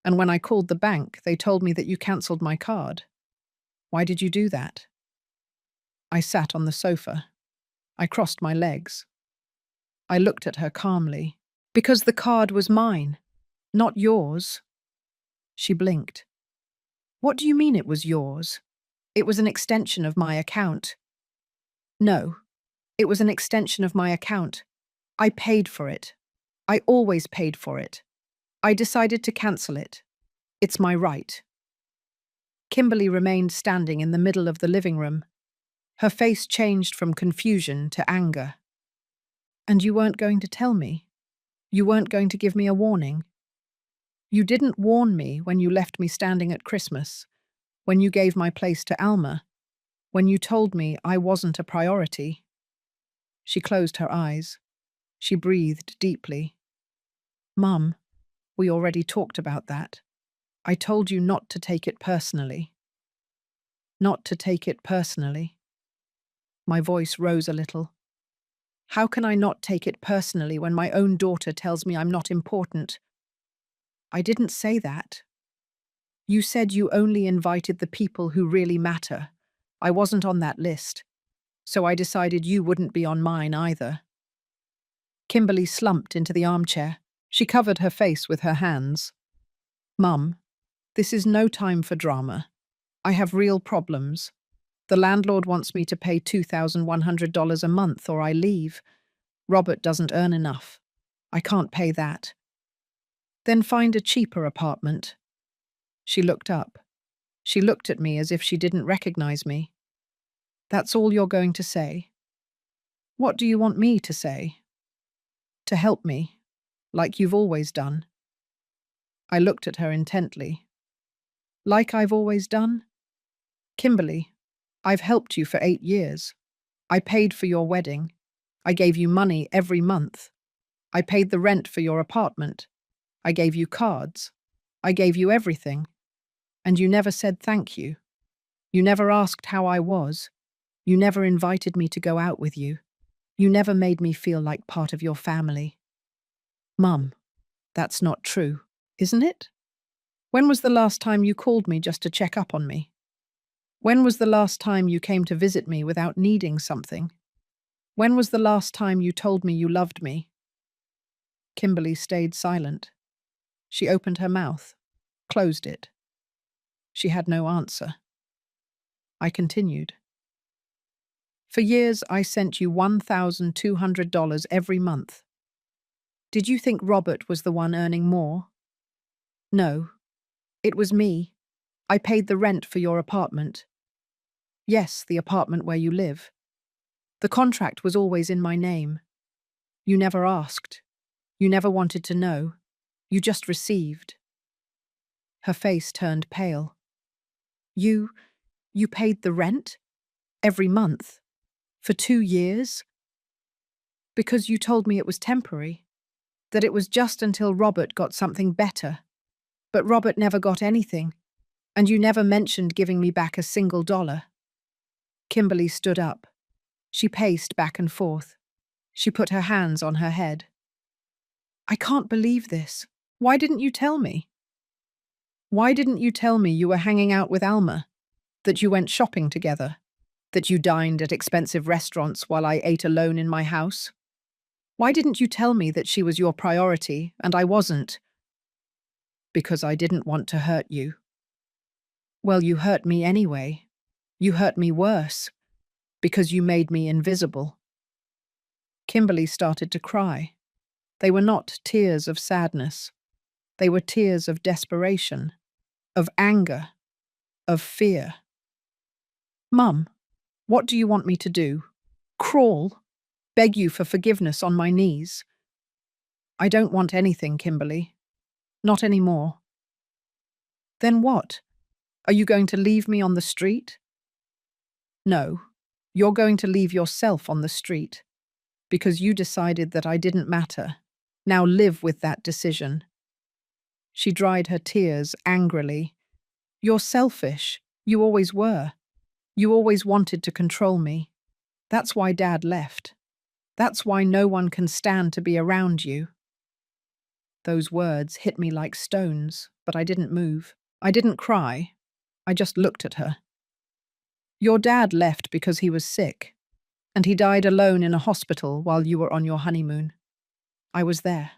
And when I called the bank, they told me that you cancelled my card. Why did you do that?" I sat on the sofa. I crossed my legs. I looked at her calmly. "Because the card was mine, not yours." She blinked. "What do you mean it was yours?" "It was an extension of my account." "No, it was an extension of my account. I paid for it. I always paid for it. I decided to cancel it. It's my right." Kimberly remained standing in the middle of the living room. Her face changed from confusion to anger. "And you weren't going to tell me? You weren't going to give me a warning? You didn't warn me when you left me standing at Christmas, when you gave my place to Alma, when you told me I wasn't a priority." She closed her eyes. She breathed deeply. "Mum, we already talked about that. I told you not to take it personally." "Not to take it personally." My voice rose a little. "How can I not take it personally when my own daughter tells me I'm not important?" "I didn't say that. You said you only invited the people who really matter. I wasn't on that list, so I decided you wouldn't be on mine either." Kimberly slumped into the armchair. She covered her face with her hands. "Mum, this is no time for drama. I have real problems. The landlord wants me to pay $2,100 a month or I leave. Robert doesn't earn enough. I can't pay that." Then find a cheaper apartment. She looked up. She looked at me as if she didn't recognize me. That's all you're going to say? What do you want me to say? To help me, like you've always done. I looked at her intently. Like I've always done? Kimberly, I've helped you for 8 years. I paid for your wedding. I gave you money every month. I paid the rent for your apartment. I gave you cards. I gave you everything. And you never said thank you. You never asked how I was. You never invited me to go out with you. You never made me feel like part of your family. Mum, that's not true, isn't it? When was the last time you called me just to check up on me? When was the last time you came to visit me without needing something? When was the last time you told me you loved me? Kimberly stayed silent. She opened her mouth, closed it. She had no answer. I continued. For years, I sent you $1,200 every month. Did you think Robert was the one earning more? No, it was me. I paid the rent for your apartment. Yes, the apartment where you live. The contract was always in my name. You never asked. You never wanted to know. You just received. Her face turned pale. You paid the rent? Every month? For 2 years? Because you told me it was temporary. That it was just until Robert got something better. But Robert never got anything. And you never mentioned giving me back a single dollar. Kimberly stood up. She paced back and forth. She put her hands on her head. I can't believe this. Why didn't you tell me? Why didn't you tell me you were hanging out with Alma? That you went shopping together? That you dined at expensive restaurants while I ate alone in my house? Why didn't you tell me that she was your priority and I wasn't? Because I didn't want to hurt you. Well, you hurt me anyway. You hurt me worse. Because you made me invisible. Kimberly started to cry. They were not tears of sadness. They were tears of desperation, of anger, of fear. Mum, what do you want me to do? Crawl? Beg you for forgiveness on my knees? I don't want anything, Kimberly. Not anymore. Then what? Are you going to leave me on the street? No, you're going to leave yourself on the street. Because you decided that I didn't matter. Now live with that decision. She dried her tears angrily. You're selfish. You always were. You always wanted to control me. That's why Dad left. That's why no one can stand to be around you. Those words hit me like stones, but I didn't move. I didn't cry. I just looked at her. Your dad left because he was sick, and he died alone in a hospital while you were on your honeymoon. I was there.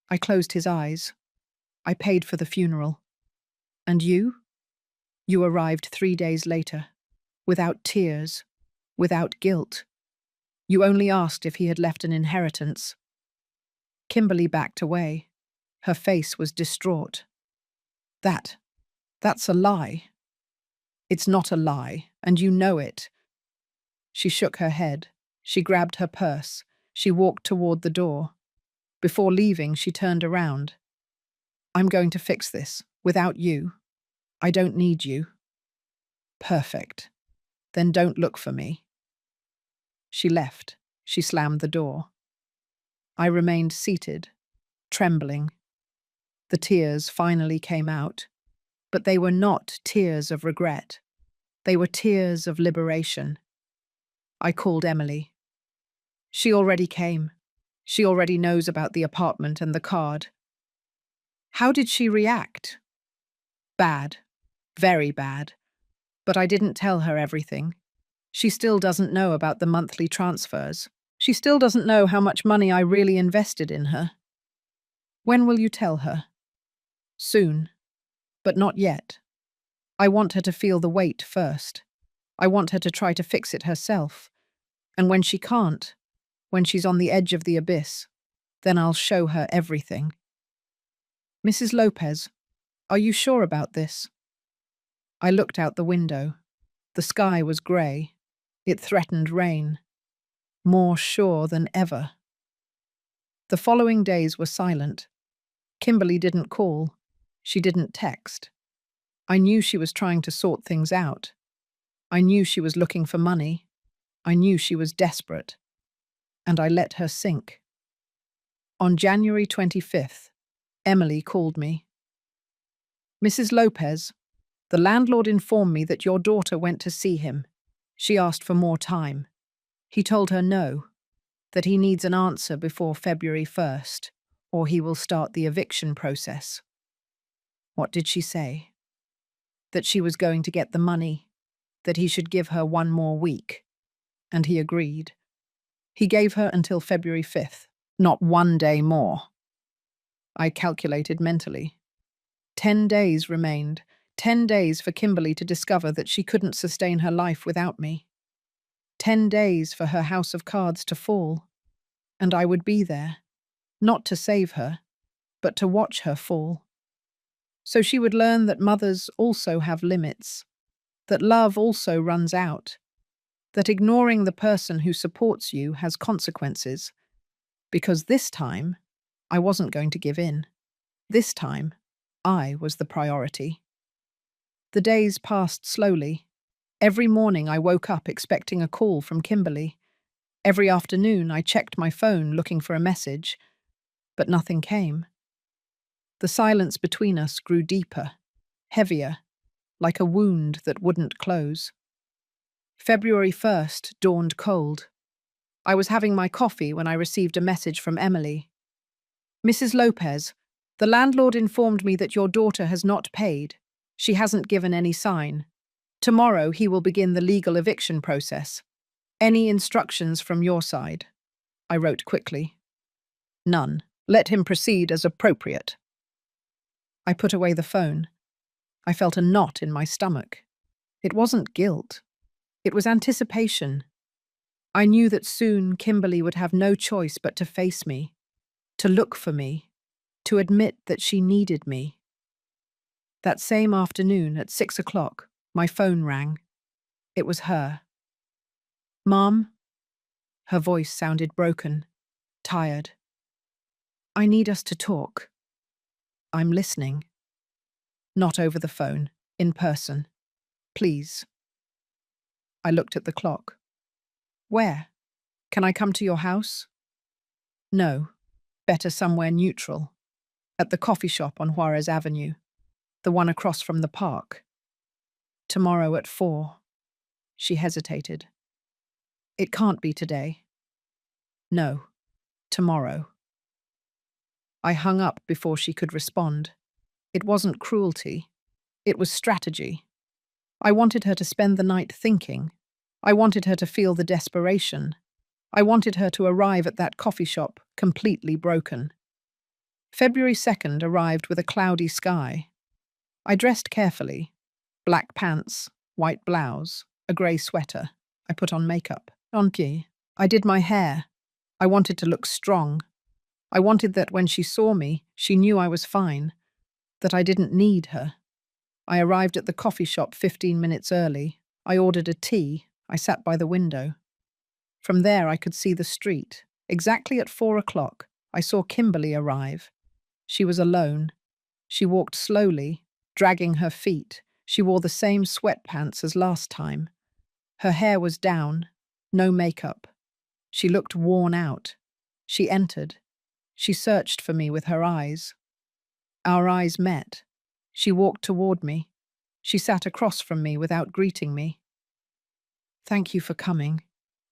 I closed his eyes. I paid for the funeral. And you? You arrived 3 days later, without tears, without guilt. You only asked if he had left an inheritance. Kimberly backed away. Her face was distraught. That's a lie. It's not a lie, and you know it. She shook her head. She grabbed her purse. She walked toward the door. Before leaving, she turned around. I'm going to fix this, without you. I don't need you. Perfect. Then don't look for me. She left. She slammed the door. I remained seated, trembling. The tears finally came out, but they were not tears of regret. They were tears of liberation. I called Emily. She already came. She already knows about the apartment and the card. How did she react? Bad. Very bad. But I didn't tell her everything. She still doesn't know about the monthly transfers. She still doesn't know how much money I really invested in her. When will you tell her? Soon. But not yet. I want her to feel the weight first. I want her to try to fix it herself. And when she can't, when she's on the edge of the abyss, then I'll show her everything. Mrs. Lopez, are you sure about this? I looked out the window. The sky was grey. It threatened rain. More sure than ever. The following days were silent. Kimberly didn't call. She didn't text. I knew she was trying to sort things out. I knew she was looking for money. I knew she was desperate. And I let her sink. On January 25th, Emily called me. Mrs. Lopez, the landlord informed me that your daughter went to see him. She asked for more time. He told her no, that he needs an answer before February 1st, or he will start the eviction process. What did she say? That she was going to get the money, that he should give her 1 more week. And he agreed. He gave her until February 5th, not 1 day more. I calculated mentally. 10 days remained, 10 days for Kimberly to discover that she couldn't sustain her life without me. 10 days for her house of cards to fall. And I would be there, not to save her, but to watch her fall. So she would learn that mothers also have limits, that love also runs out, that ignoring the person who supports you has consequences. Because this time, I wasn't going to give in. This time, I was the priority. The days passed slowly. Every morning I woke up expecting a call from Kimberly. Every afternoon I checked my phone looking for a message, but nothing came. The silence between us grew deeper, heavier, like a wound that wouldn't close. February 1st dawned cold. I was having my coffee when I received a message from Emily. Mrs. Lopez, the landlord informed me that your daughter has not paid. She hasn't given any sign. Tomorrow he will begin the legal eviction process. Any instructions from your side? I wrote quickly. None. Let him proceed as appropriate. I put away the phone. I felt a knot in my stomach. It wasn't guilt. It was anticipation. I knew that soon Kimberly would have no choice but to face me, to look for me, to admit that she needed me. That same afternoon at 6 o'clock, my phone rang. It was her. Mom? Her voice sounded broken, tired. I need us to talk. I'm listening. Not over the phone, in person. Please. I looked at the clock. Where? Can I come to your house? No. Better somewhere neutral. At the coffee shop on Juarez Avenue. The one across from the park. Tomorrow at 4. She hesitated. It can't be today. No. Tomorrow. I hung up before she could respond. It wasn't cruelty. It was strategy. I wanted her to spend the night thinking. I wanted her to feel the desperation. I wanted her to arrive at that coffee shop completely broken. February 2nd arrived with a cloudy sky. I dressed carefully. Black pants, white blouse, a grey sweater. I put on makeup. I did my hair. I wanted to look strong. I wanted that when she saw me, she knew I was fine, that I didn't need her. I arrived at the coffee shop 15 minutes early. I ordered a tea. I sat by the window. From there I could see the street. Exactly at 4 o'clock, I saw Kimberly arrive. She was alone. She walked slowly, dragging her feet. She wore the same sweatpants as last time. Her hair was down, no makeup. She looked worn out. She entered. She searched for me with her eyes. Our eyes met. She walked toward me. She sat across from me without greeting me. Thank you for coming,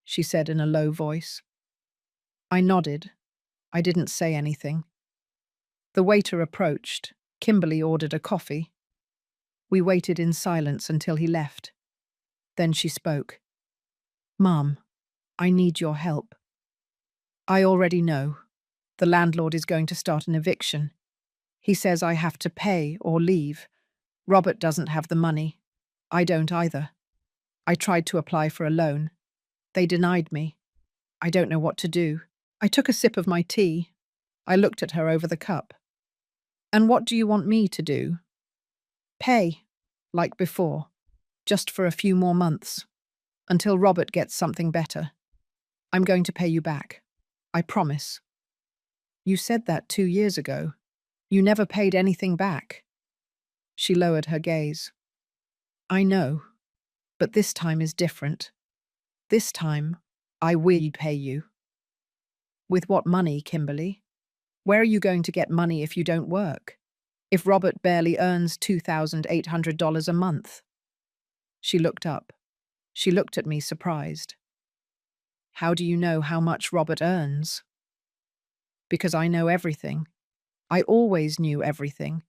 she said in a low voice. I nodded. I didn't say anything. The waiter approached. Kimberly ordered a coffee. We waited in silence until he left. Then she spoke. Mom, I need your help. I already know. The landlord is going to start an eviction. He says I have to pay or leave. Robert doesn't have the money. I don't either. I tried to apply for a loan. They denied me. I don't know what to do. I took a sip of my tea. I looked at her over the cup. And what do you want me to do? Pay, like before, just for a few more months, until Robert gets something better. I'm going to pay you back. I promise. You said that 2 years ago. You never paid anything back. She lowered her gaze. I know, but this time is different. This time, I will pay you. With what money, Kimberly? Where are you going to get money if you don't work? If Robert barely earns $2,800 a month? She looked up. She looked at me surprised. How do you know how much Robert earns? Because I know everything. I always knew everything.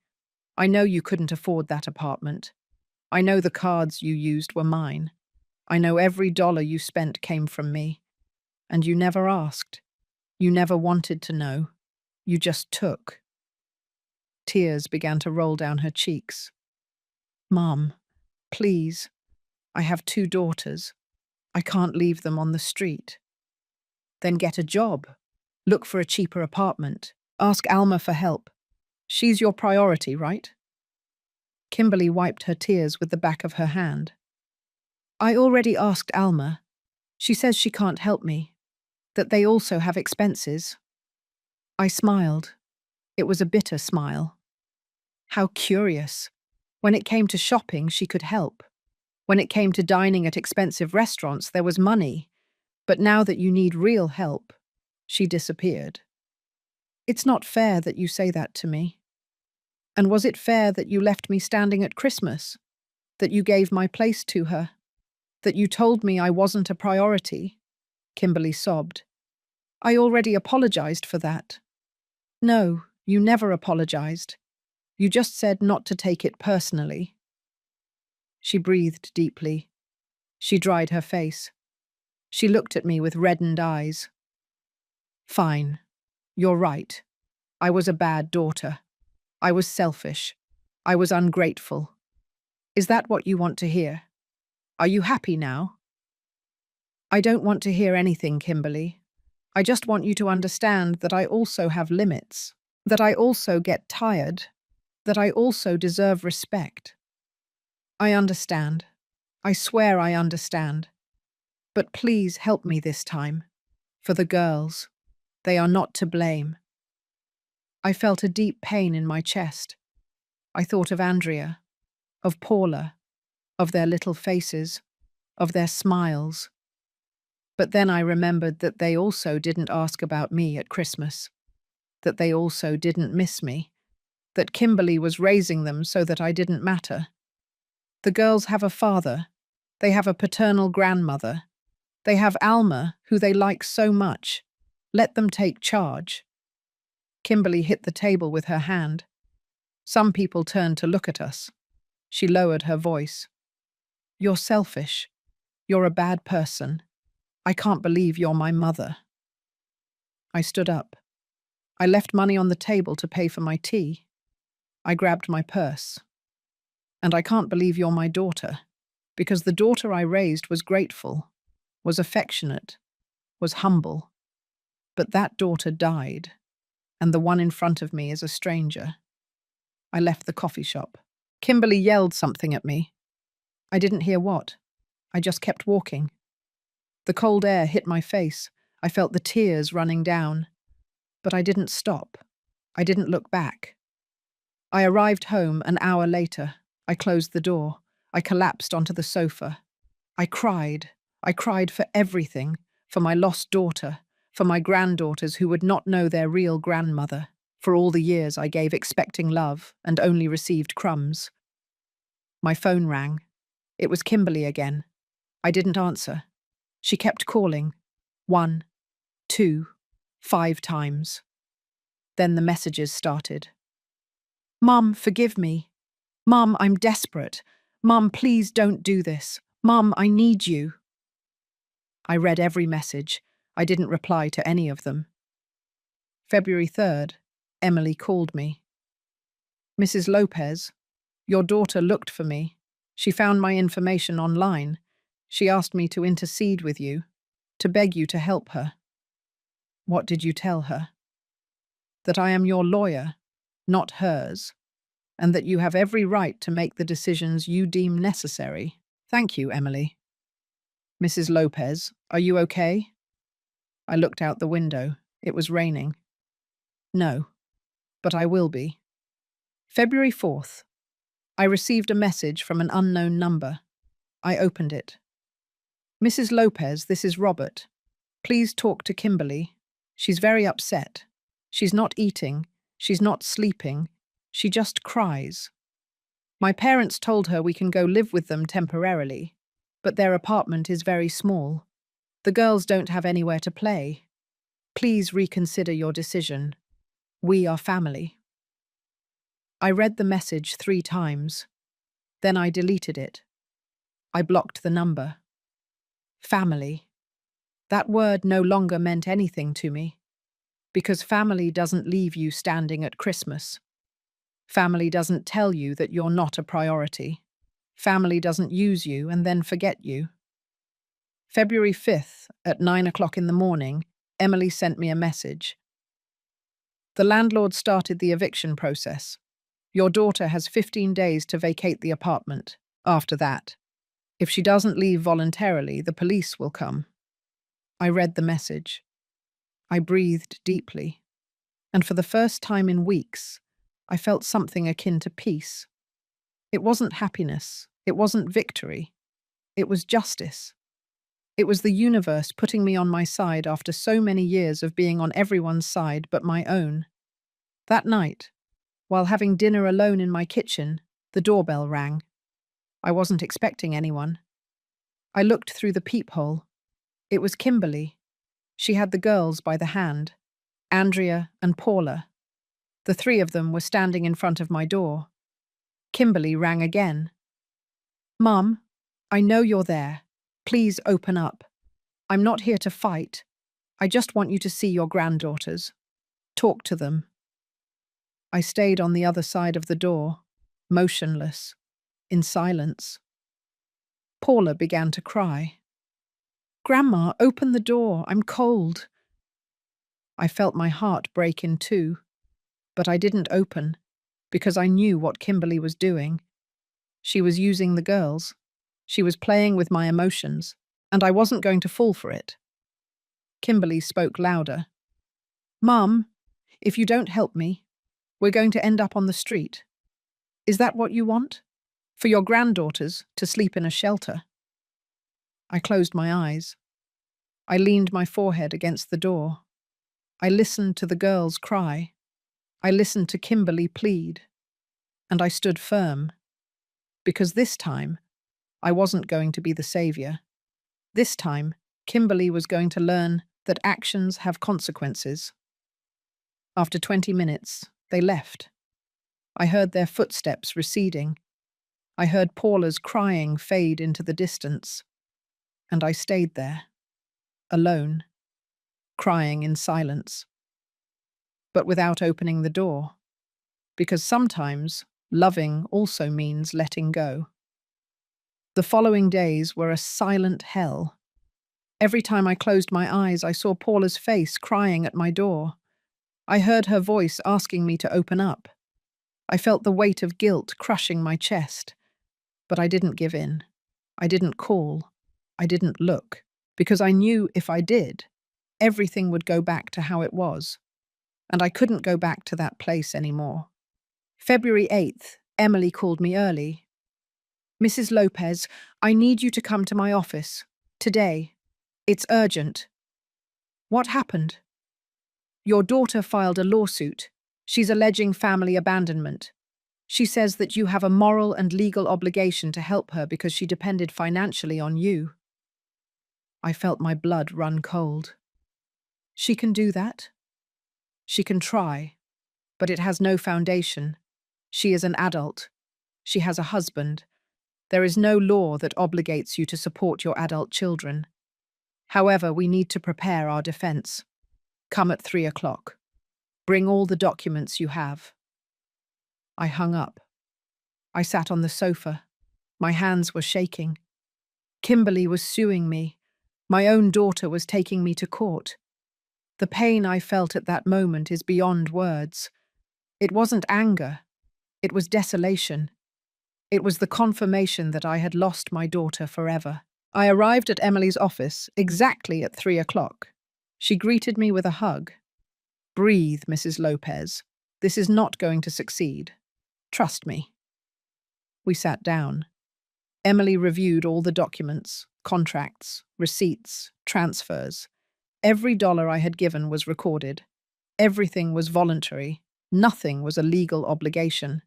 I know you couldn't afford that apartment. I know the cards you used were mine. I know every dollar you spent came from me. And you never asked. You never wanted to know. You just took. Tears began to roll down her cheeks. Mom, please. I have 2 daughters. I can't leave them on the street. Then get a job. Look for a cheaper apartment. Ask Alma for help. She's your priority, right? Kimberly wiped her tears with the back of her hand. I already asked Alma. She says she can't help me, that they also have expenses. I smiled. It was a bitter smile. How curious. When it came to shopping, she could help. When it came to dining at expensive restaurants, there was money. But now that you need real help, she disappeared. It's not fair that you say that to me. And was it fair that you left me standing at Christmas? That you gave my place to her? That you told me I wasn't a priority? Kimberly sobbed. I already apologized for that. No, you never apologized. You just said not to take it personally. She breathed deeply. She dried her face. She looked at me with reddened eyes. Fine. You're right. I was a bad daughter. I was selfish. I was ungrateful. Is that what you want to hear? Are you happy now? I don't want to hear anything, Kimberly. I just want you to understand that I also have limits, that I also get tired, that I also deserve respect. I understand. I swear I understand. But please help me this time. For the girls. They are not to blame. I felt a deep pain in my chest. I thought of Andrea, of Paula, of their little faces, of their smiles. But then I remembered that they also didn't ask about me at Christmas, that they also didn't miss me, that Kimberly was raising them so that I didn't matter. The girls have a father. They have a paternal grandmother. They have Alma, who they like so much. Let them take charge. Kimberly hit the table with her hand. Some people turned to look at us. She lowered her voice. You're selfish. You're a bad person. I can't believe you're my mother. I stood up. I left money on the table to pay for my tea. I grabbed my purse. And I can't believe you're my daughter, because the daughter I raised was grateful, was affectionate, was humble. But that daughter died, and the one in front of me is a stranger. I left the coffee shop. Kimberly yelled something at me. I didn't hear what. I just kept walking. The cold air hit my face. I felt the tears running down. But I didn't stop. I didn't look back. I arrived home an hour later. I closed the door. I collapsed onto the sofa. I cried. I cried for everything, for my lost daughter, for my granddaughters who would not know their real grandmother, for all the years I gave expecting love and only received crumbs. My phone rang. It was Kimberly again. I didn't answer. She kept calling. 1, 2, 5 times. Then the messages started. Mum, forgive me. Mum, I'm desperate. Mum, please don't do this. Mum, I need you. I read every message. I didn't reply to any of them. February 3rd, Emily called me. Mrs. Lopez, your daughter looked for me. She found my information online. She asked me to intercede with you, to beg you to help her. What did you tell her? That I am your lawyer, not hers, and that you have every right to make the decisions you deem necessary. Thank you, Emily. Mrs. Lopez, are you okay? I looked out the window. It was raining. No, but I will be. February 4th. I received a message from an unknown number. I opened it. Mrs. Lopez, this is Robert. Please talk to Kimberly. She's very upset. She's not eating. She's not sleeping. She just cries. My parents told her we can go live with them temporarily, but their apartment is very small. The girls don't have anywhere to play. Please reconsider your decision. We are family. I read the message 3 times. Then I deleted it. I blocked the number. Family. That word no longer meant anything to me, because family doesn't leave you standing at Christmas. Family doesn't tell you that you're not a priority. Family doesn't use you and then forget you. February 5th, at 9 o'clock in the morning, Emily sent me a message. The landlord started the eviction process. Your daughter has 15 days to vacate the apartment. After that, if she doesn't leave voluntarily, the police will come. I read the message. I breathed deeply, and for the first time in weeks, I felt something akin to peace. It wasn't happiness. It wasn't victory. It was justice. It was the universe putting me on my side after so many years of being on everyone's side but my own. That night, while having dinner alone in my kitchen, the doorbell rang. I wasn't expecting anyone. I looked through the peephole. It was Kimberly. She had the girls by the hand, Andrea and Paula. The 3 of them were standing in front of my door. Kimberly rang again. Mum, I know you're there. Please open up. I'm not here to fight. I just want you to see your granddaughters. Talk to them. I stayed on the other side of the door, motionless, in silence. Paula began to cry. Grandma, open the door. I'm cold. I felt my heart break in 2, but I didn't open because I knew what Kimberly was doing. She was using the girls. She was playing with my emotions, and I wasn't going to fall for it. Kimberly spoke louder. Mum, if you don't help me, we're going to end up on the street. Is that what you want? For your granddaughters to sleep in a shelter? I closed my eyes. I leaned my forehead against the door. I listened to the girls cry. I listened to Kimberly plead. And I stood firm. Because this time, I wasn't going to be the savior. This time, Kimberly was going to learn that actions have consequences. After 20 minutes, they left. I heard their footsteps receding. I heard Paula's crying fade into the distance. And I stayed there, alone, crying in silence. But without opening the door. Because sometimes loving also means letting go. The following days were a silent hell. Every time I closed my eyes, I saw Paula's face crying at my door. I heard her voice asking me to open up. I felt the weight of guilt crushing my chest. But I didn't give in. I didn't call. I didn't look. Because I knew if I did, everything would go back to how it was. And I couldn't go back to that place anymore. February 8th, Emily called me early. Mrs. Lopez, I need you to come to my office. Today. It's urgent. What happened? Your daughter filed a lawsuit. She's alleging family abandonment. She says that you have a moral and legal obligation to help her because she depended financially on you. I felt my blood run cold. She can do that? She can try, but it has no foundation. She is an adult. She has a husband. There is no law that obligates you to support your adult children. However, we need to prepare our defense. Come at 3 o'clock. Bring all the documents you have. I hung up. I sat on the sofa. My hands were shaking. Kimberly was suing me. My own daughter was taking me to court. The pain I felt at that moment is beyond words. It wasn't anger. It was desolation. It was the confirmation that I had lost my daughter forever. I arrived at Emily's office exactly at 3 o'clock. She greeted me with a hug. "Breathe, Mrs. Lopez. This is not going to succeed. Trust me." We sat down. Emily reviewed all the documents, contracts, receipts, transfers. Every dollar I had given was recorded. Everything was voluntary. Nothing was a legal obligation.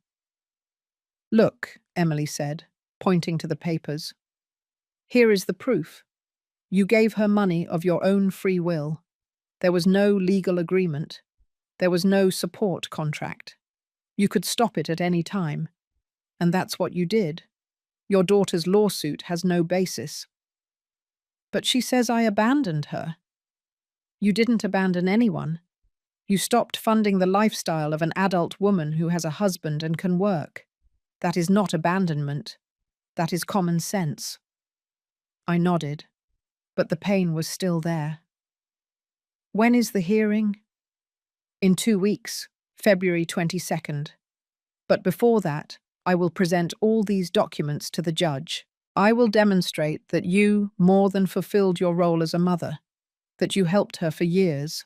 "Look," Emily said, pointing to the papers. "Here is the proof. You gave her money of your own free will. There was no legal agreement. There was no support contract. You could stop it at any time. And that's what you did. Your daughter's lawsuit has no basis." "But she says I abandoned her." "You didn't abandon anyone. You stopped funding the lifestyle of an adult woman who has a husband and can work. That is not abandonment. That is common sense." I nodded, but the pain was still there. "When is the hearing?" "In 2 weeks, February 22nd. But before that, I will present all these documents to the judge. I will demonstrate that you more than fulfilled your role as a mother, that you helped her for years,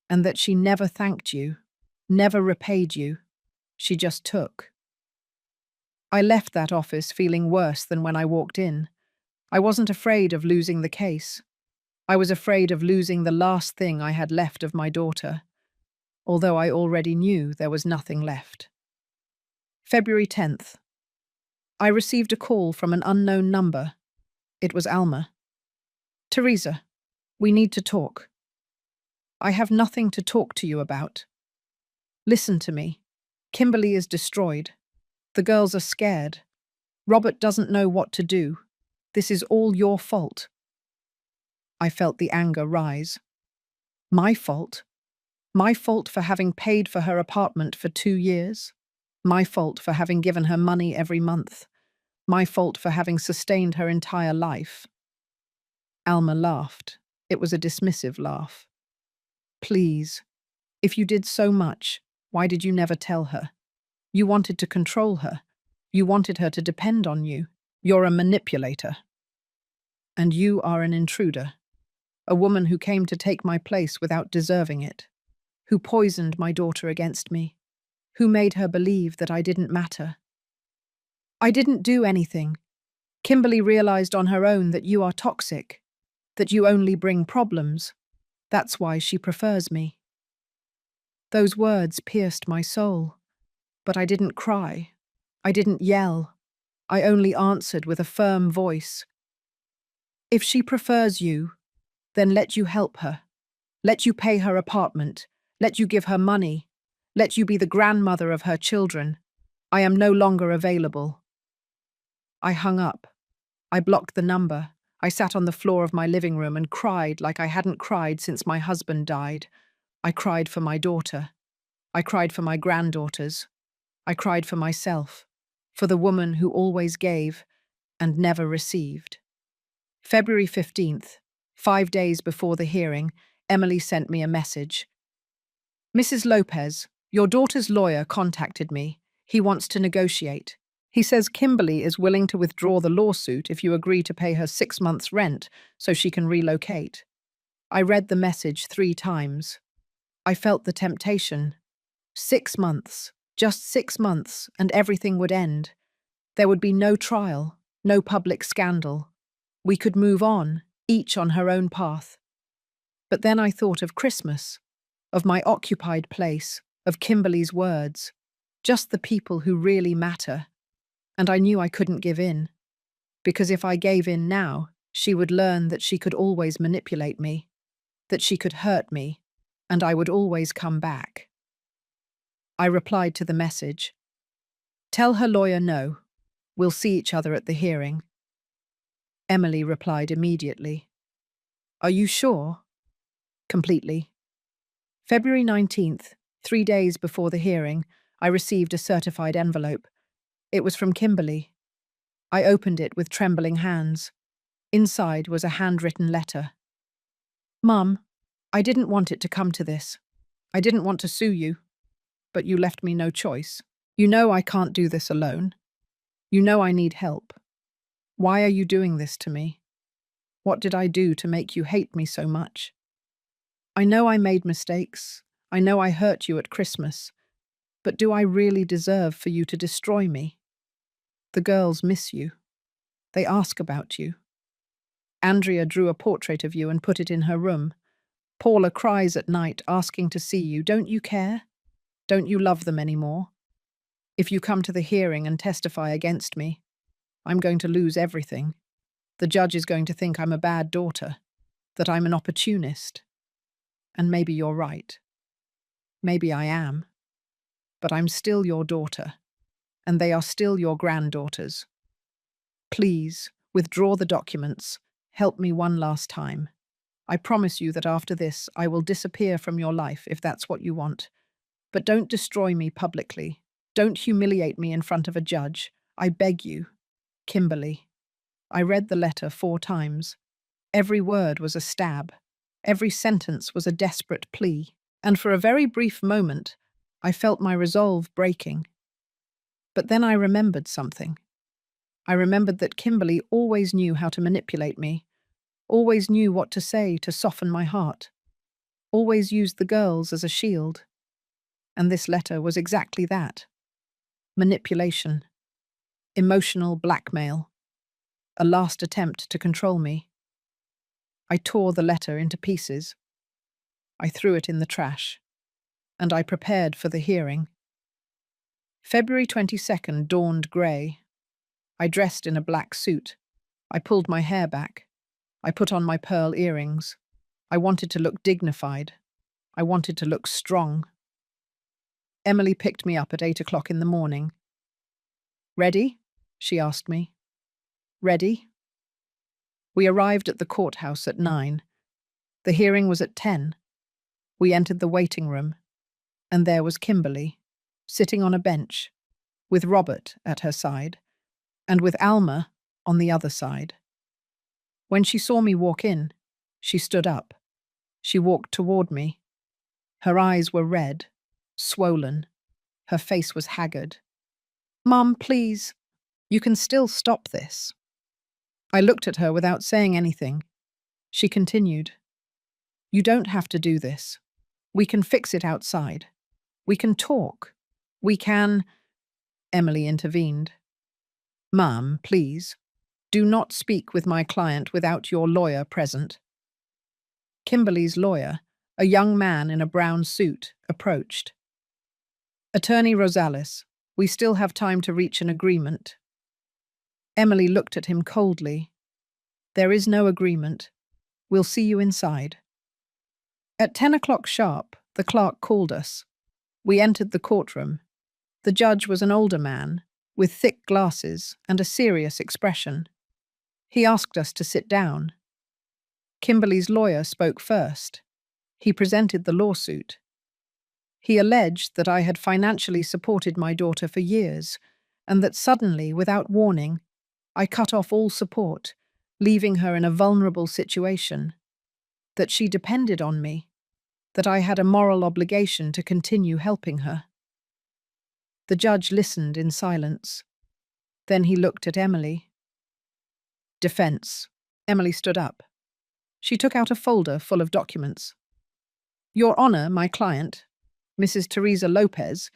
and that she never thanked you, never repaid you. She just took." I left that office feeling worse than when I walked in. I wasn't afraid of losing the case. I was afraid of losing the last thing I had left of my daughter, although I already knew there was nothing left. February 10th. I received a call from an unknown number. It was Alma. "Teresa, we need to talk." "I have nothing to talk to you about. Listen to me. Kimberly is destroyed. The girls are scared. Robert doesn't know what to do. This is all your fault." I felt the anger rise. My fault? My fault for having paid for her apartment for 2 years? My fault for having given her money every month? My fault for having sustained her entire life? Alma laughed. It was a dismissive laugh. "Please, if you did so much, why did you never tell her? You wanted to control her. You wanted her to depend on you. You're a manipulator. And you are an intruder. A woman who came to take my place without deserving it. Who poisoned my daughter against me. Who made her believe that I didn't matter. I didn't do anything. Kimberly realized on her own that you are toxic. That you only bring problems. That's why she prefers me." Those words pierced my soul. But I didn't cry. I didn't yell. I only answered with a firm voice. "If she prefers you, then let you help her. Let you pay her apartment. Let you give her money. Let you be the grandmother of her children. I am no longer available." I hung up. I blocked the number. I sat on the floor of my living room and cried like I hadn't cried since my husband died. I cried for my daughter. I cried for my granddaughters. I cried for myself, for the woman who always gave and never received. February 15th, 5 days before the hearing, Emily sent me a message. "Mrs. Lopez, your daughter's lawyer contacted me. He wants to negotiate. He says Kimberly is willing to withdraw the lawsuit if you agree to pay her 6 months' rent so she can relocate." I read the message 3 times. I felt the temptation. 6 months, just 6 months, and everything would end. There would be no trial, no public scandal. We could move on, each on her own path. But then I thought of Christmas, of my occupied place, of Kimberly's words, just the people who really matter. And I knew I couldn't give in, because if I gave in now, she would learn that she could always manipulate me, that she could hurt me, and I would always come back. I replied to the message. "Tell her lawyer no. We'll see each other at the hearing." Emily replied immediately. "Are you sure?" "Completely." February 19th, 3 days before the hearing, I received a certified envelope. It was from Kimberly. I opened it with trembling hands. Inside was a handwritten letter. "Mum, I didn't want it to come to this. I didn't want to sue you. but you left me no choice. You know I can't do this alone. You know I need help. Why are you doing this to me? What did I do to make you hate me so much? I know I made mistakes. I know I hurt you at Christmas. But do I really deserve for you to destroy me? The girls miss you. They ask about you. Andrea drew a portrait of you and put it in her room. Paula cries at night asking to see you. Don't you care? Don't you love them anymore? If you come to the hearing and testify against me, I'm going to lose everything. The judge is going to think I'm a bad daughter, that I'm an opportunist. And maybe you're right. Maybe I am. But I'm still your daughter, and they are still your granddaughters. Please, withdraw the documents. Help me one last time. I promise you that after this, I will disappear from your life if that's what you want. But don't destroy me publicly. Don't humiliate me in front of a judge. I beg you. Kimberly. I read the letter 4 times. Every word was a stab. Every sentence was a desperate plea. And for a very brief moment, I felt my resolve breaking. But then I remembered something. I remembered that Kimberly always knew how to manipulate me, always knew what to say to soften my heart, always used the girls as a shield. And this letter was exactly that. Manipulation. Emotional blackmail. A last attempt to control me. I tore the letter into pieces. I threw it in the trash. And I prepared for the hearing. February 22nd dawned grey. I dressed in a black suit. I pulled my hair back. I put on my pearl earrings. I wanted to look dignified. I wanted to look strong. Emily picked me up at 8 o'clock in the morning. Ready? She asked me. Ready? We arrived at the courthouse at 9. The hearing was at 10. We entered the waiting room, and there was Kimberly, sitting on a bench, with Robert at her side, and with Alma on the other side. When she saw me walk in, she stood up. She walked toward me. Her eyes were red, swollen. Her face was haggard. "Mum, please, you can still stop this." I looked at her without saying anything. She continued, "You don't have to do this. We can fix it outside. We can talk. We can—" Emily intervened. "Mum, please, do not speak with my client without your lawyer present." Kimberly's lawyer, a young man in a brown suit, approached. "Attorney Rosales, we still have time to reach an agreement." Emily looked at him coldly. "There is no agreement. We'll see you inside." At 10 o'clock sharp, the clerk called us. We entered the courtroom. The judge was an older man, with thick glasses and a serious expression. He asked us to sit down. Kimberly's lawyer spoke first. He presented the lawsuit. He alleged that I had financially supported my daughter for years, and that suddenly, without warning, I cut off all support, leaving her in a vulnerable situation. That she depended on me. That I had a moral obligation to continue helping her. The judge listened in silence. Then he looked at Emily. "Defense." Emily stood up. She took out a folder full of documents. "Your Honor, my client, Mrs. Teresa Lopez,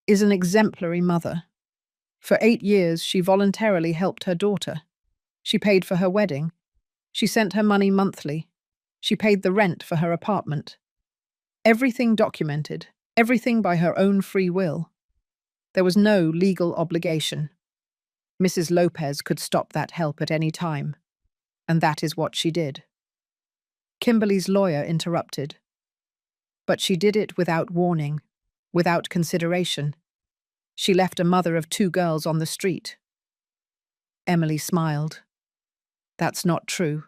is an exemplary mother. For 8 years, she voluntarily helped her daughter. She paid for her wedding. She sent her money monthly. She paid the rent for her apartment. Everything documented, everything by her own free will. There was no legal obligation. Mrs. Lopez could stop that help at any time, and that is what she did." Kimberly's lawyer interrupted. "But she did it without warning, without consideration. She left a mother of 2 girls on the street." Emily smiled. "That's not true.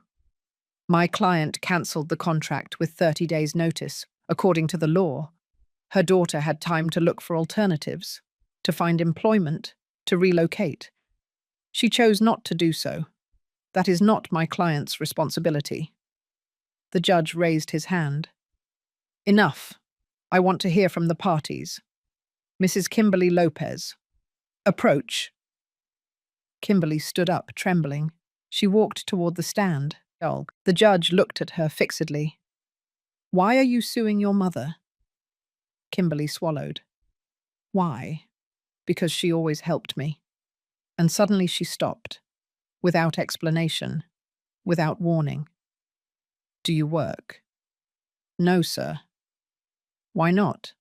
My client cancelled the contract with 30 days' notice. According to the law, her daughter had time to look for alternatives, to find employment, to relocate. She chose not to do so. That is not my client's responsibility." The judge raised his hand. "Enough. I want to hear from the parties." Mrs. Kimberly Lopez. Approach. Kimberly stood up, trembling. She walked toward the stand. The judge looked at her fixedly. Why are you suing your mother? Kimberly swallowed. Why? Because she always helped me. And suddenly she stopped, without explanation, without warning. Do you work? No, sir. Why not?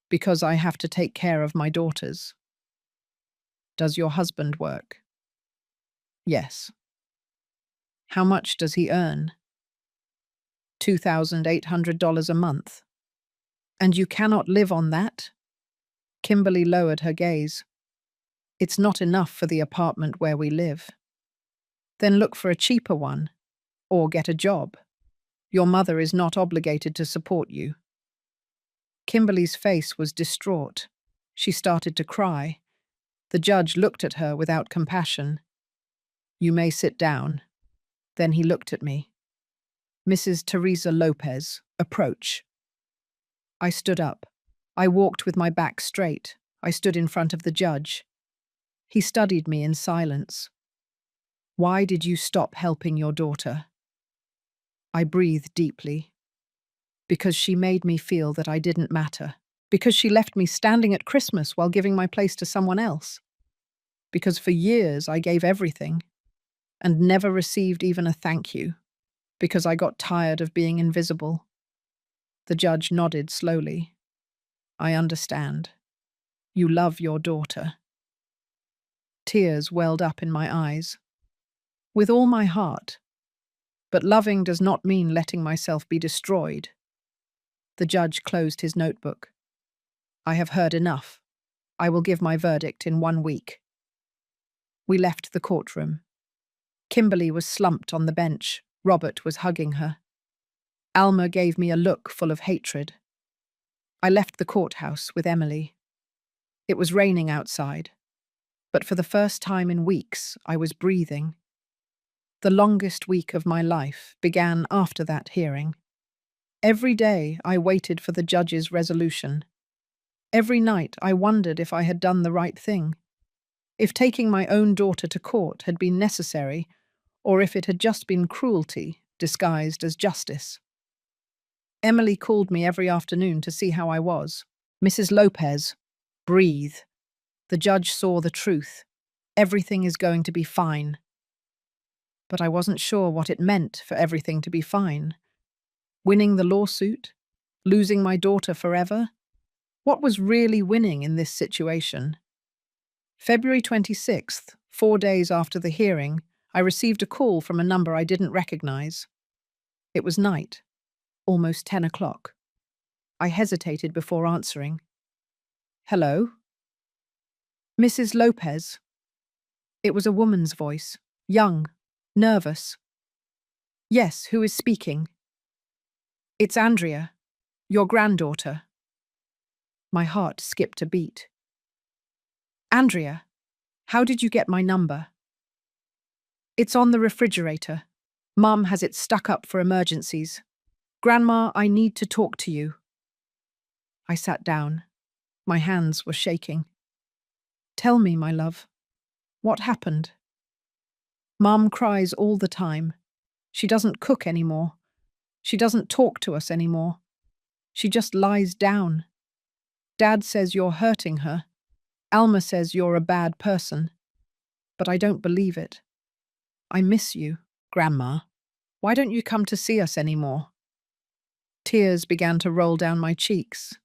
Because I have to take care of my daughters. Does your husband work? Yes. How much does he earn? $2,800 a month. And you cannot live on that? Kimberly lowered her gaze. It's not enough for the apartment where we live. Then look for a cheaper one, or get a job. Your mother is not obligated to support you. Kimberly's face was distraught. She started to cry. The judge looked at her without compassion. You may sit down. Then he looked at me. Mrs. Teresa Lopez, approach. I stood up. I walked with my back straight. I stood in front of the judge. He studied me in silence. Why did you stop helping your daughter? I breathed deeply. Because she made me feel that I didn't matter. Because she left me standing at Christmas while giving my place to someone else. Because for years I gave everything and never received even a thank you. Because I got tired of being invisible. The judge nodded slowly. I understand. You love your daughter. Tears welled up in my eyes. With all my heart. But loving does not mean letting myself be destroyed. The judge closed his notebook. I have heard enough. I will give my verdict in 1 week. We left the courtroom. Kimberly was slumped on the bench. Robert was hugging her. Alma gave me a look full of hatred. I left the courthouse with Emily. It was raining outside, but for the first time in weeks, I was breathing. The longest week of my life began after that hearing. Every day I waited for the judge's resolution. Every night I wondered if I had done the right thing, if taking my own daughter to court had been necessary, or if it had just been cruelty disguised as justice. Emily called me every afternoon to see how I was. Mrs. Lopez, breathe. The judge saw the truth. Everything is going to be fine. But I wasn't sure what it meant for everything to be fine. Winning the lawsuit? Losing my daughter forever? What was really winning in this situation? February 26th, 4 days after the hearing, I received a call from a number I didn't recognize. It was night, almost 10 o'clock. I hesitated before answering. Hello? Mrs. Lopez. It was a woman's voice, young, nervous. Yes, who is speaking? It's Andrea, your granddaughter. My heart skipped a beat. Andrea, how did you get my number? It's on the refrigerator. Mum has it stuck up for emergencies. Grandma, I need to talk to you. I sat down. My hands were shaking. Tell me, my love, what happened? Mum cries all the time. She doesn't cook anymore. She doesn't talk to us anymore. She just lies down. Dad says you're hurting her. Alma says you're a bad person. But I don't believe it. I miss you, Grandma. Why don't you come to see us anymore? Tears began to roll down my cheeks.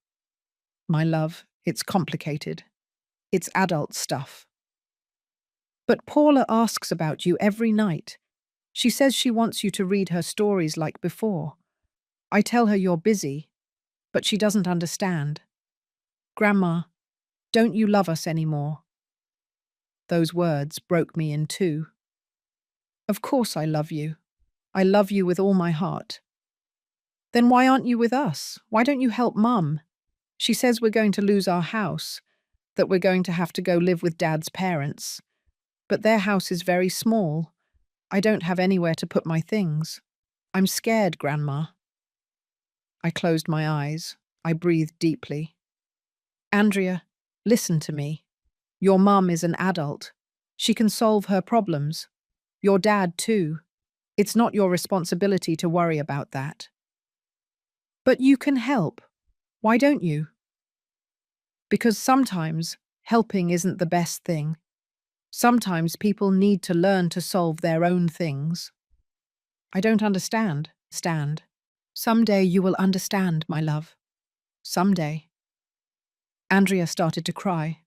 My love, it's complicated. It's adult stuff. But Paula asks about you every night. She says she wants you to read her stories like before. I tell her you're busy, but she doesn't understand. Grandma, don't you love us anymore? Those words broke me in two. Of course I love you. I love you with all my heart. Then why aren't you with us? Why don't you help Mum? She says we're going to lose our house, that we're going to have to go live with Dad's parents. But their house is very small. I don't have anywhere to put my things. I'm scared, Grandma. I closed my eyes. I breathed deeply. Andrea, listen to me. Your mum is an adult. She can solve her problems. Your dad, too. It's not your responsibility to worry about that. But you can help. Why don't you? Because sometimes helping isn't the best thing. Sometimes people need to learn to solve their own things. I don't understand. Stand. Someday you will understand, my love. Someday. Andrea started to cry.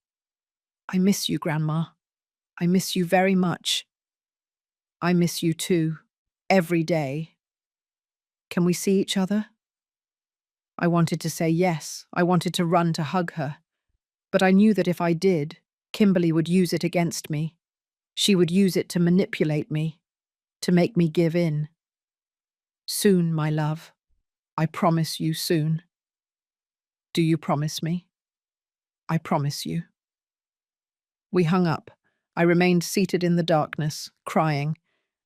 I miss you, Grandma. I miss you very much. I miss you too. Every day. Can we see each other? I wanted to say yes. I wanted to run to hug her. But I knew that if I did, Kimberly would use it against me. She would use it to manipulate me, to make me give in. Soon, my love. I promise you soon. Do you promise me? I promise you. We hung up. I remained seated in the darkness, crying,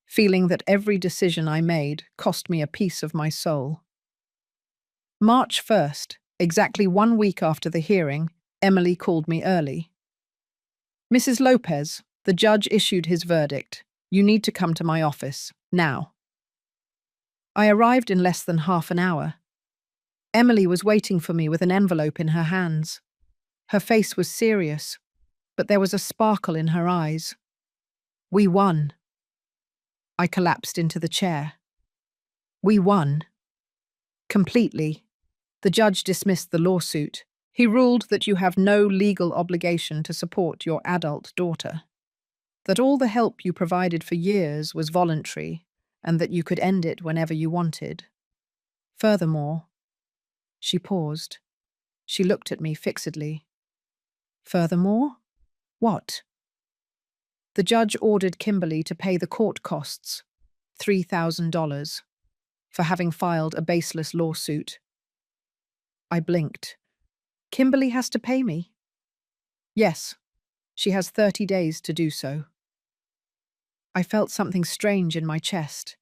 feeling that every decision I made cost me a piece of my soul. March 1st, exactly 1 week after the hearing, Emily called me early. Mrs. Lopez, the judge issued his verdict. You need to come to my office, now. I arrived in less than half an hour. Emily was waiting for me with an envelope in her hands. Her face was serious, but there was a sparkle in her eyes. We won. I collapsed into the chair. We won. Completely. The judge dismissed the lawsuit. He ruled that you have no legal obligation to support your adult daughter, that all the help you provided for years was voluntary, and that you could end it whenever you wanted. Furthermore, she paused. She looked at me fixedly. Furthermore? What? The judge ordered Kimberly to pay the court costs, $3,000, for having filed a baseless lawsuit. I blinked. Kimberly has to pay me? Yes, she has 30 days to do so. I felt something strange in my chest.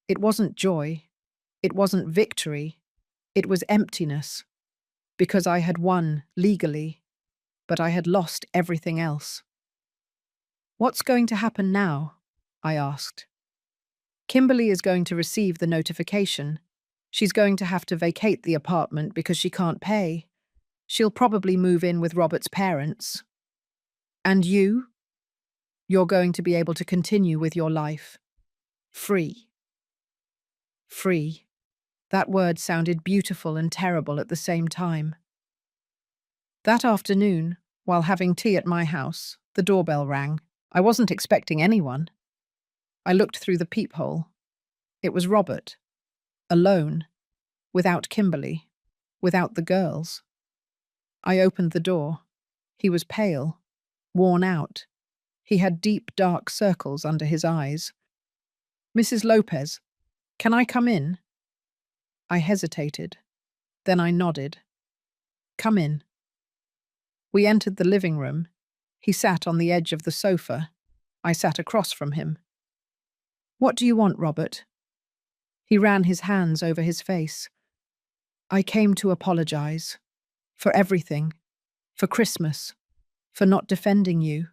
It wasn't joy. It wasn't victory. It was emptiness. Because I had won legally, but I had lost everything else. What's going to happen now? I asked. Kimberly is going to receive the notification. She's going to have to vacate the apartment because she can't pay. She'll probably move in with Robert's parents. And you? You're going to be able to continue with your life. Free. Free. That word sounded beautiful and terrible at the same time. That afternoon, while having tea at my house, the doorbell rang. I wasn't expecting anyone. I looked through the peephole. It was Robert. Alone. Without Kimberly. Without the girls. I opened the door. He was pale. Worn out. He had deep, dark circles under his eyes. Mrs. Lopez, can I come in? I hesitated. Then I nodded. Come in. We entered the living room. He sat on the edge of the sofa. I sat across from him. What do you want, Robert? He ran his hands over his face. I came to apologize. For everything. For Christmas. For not defending you.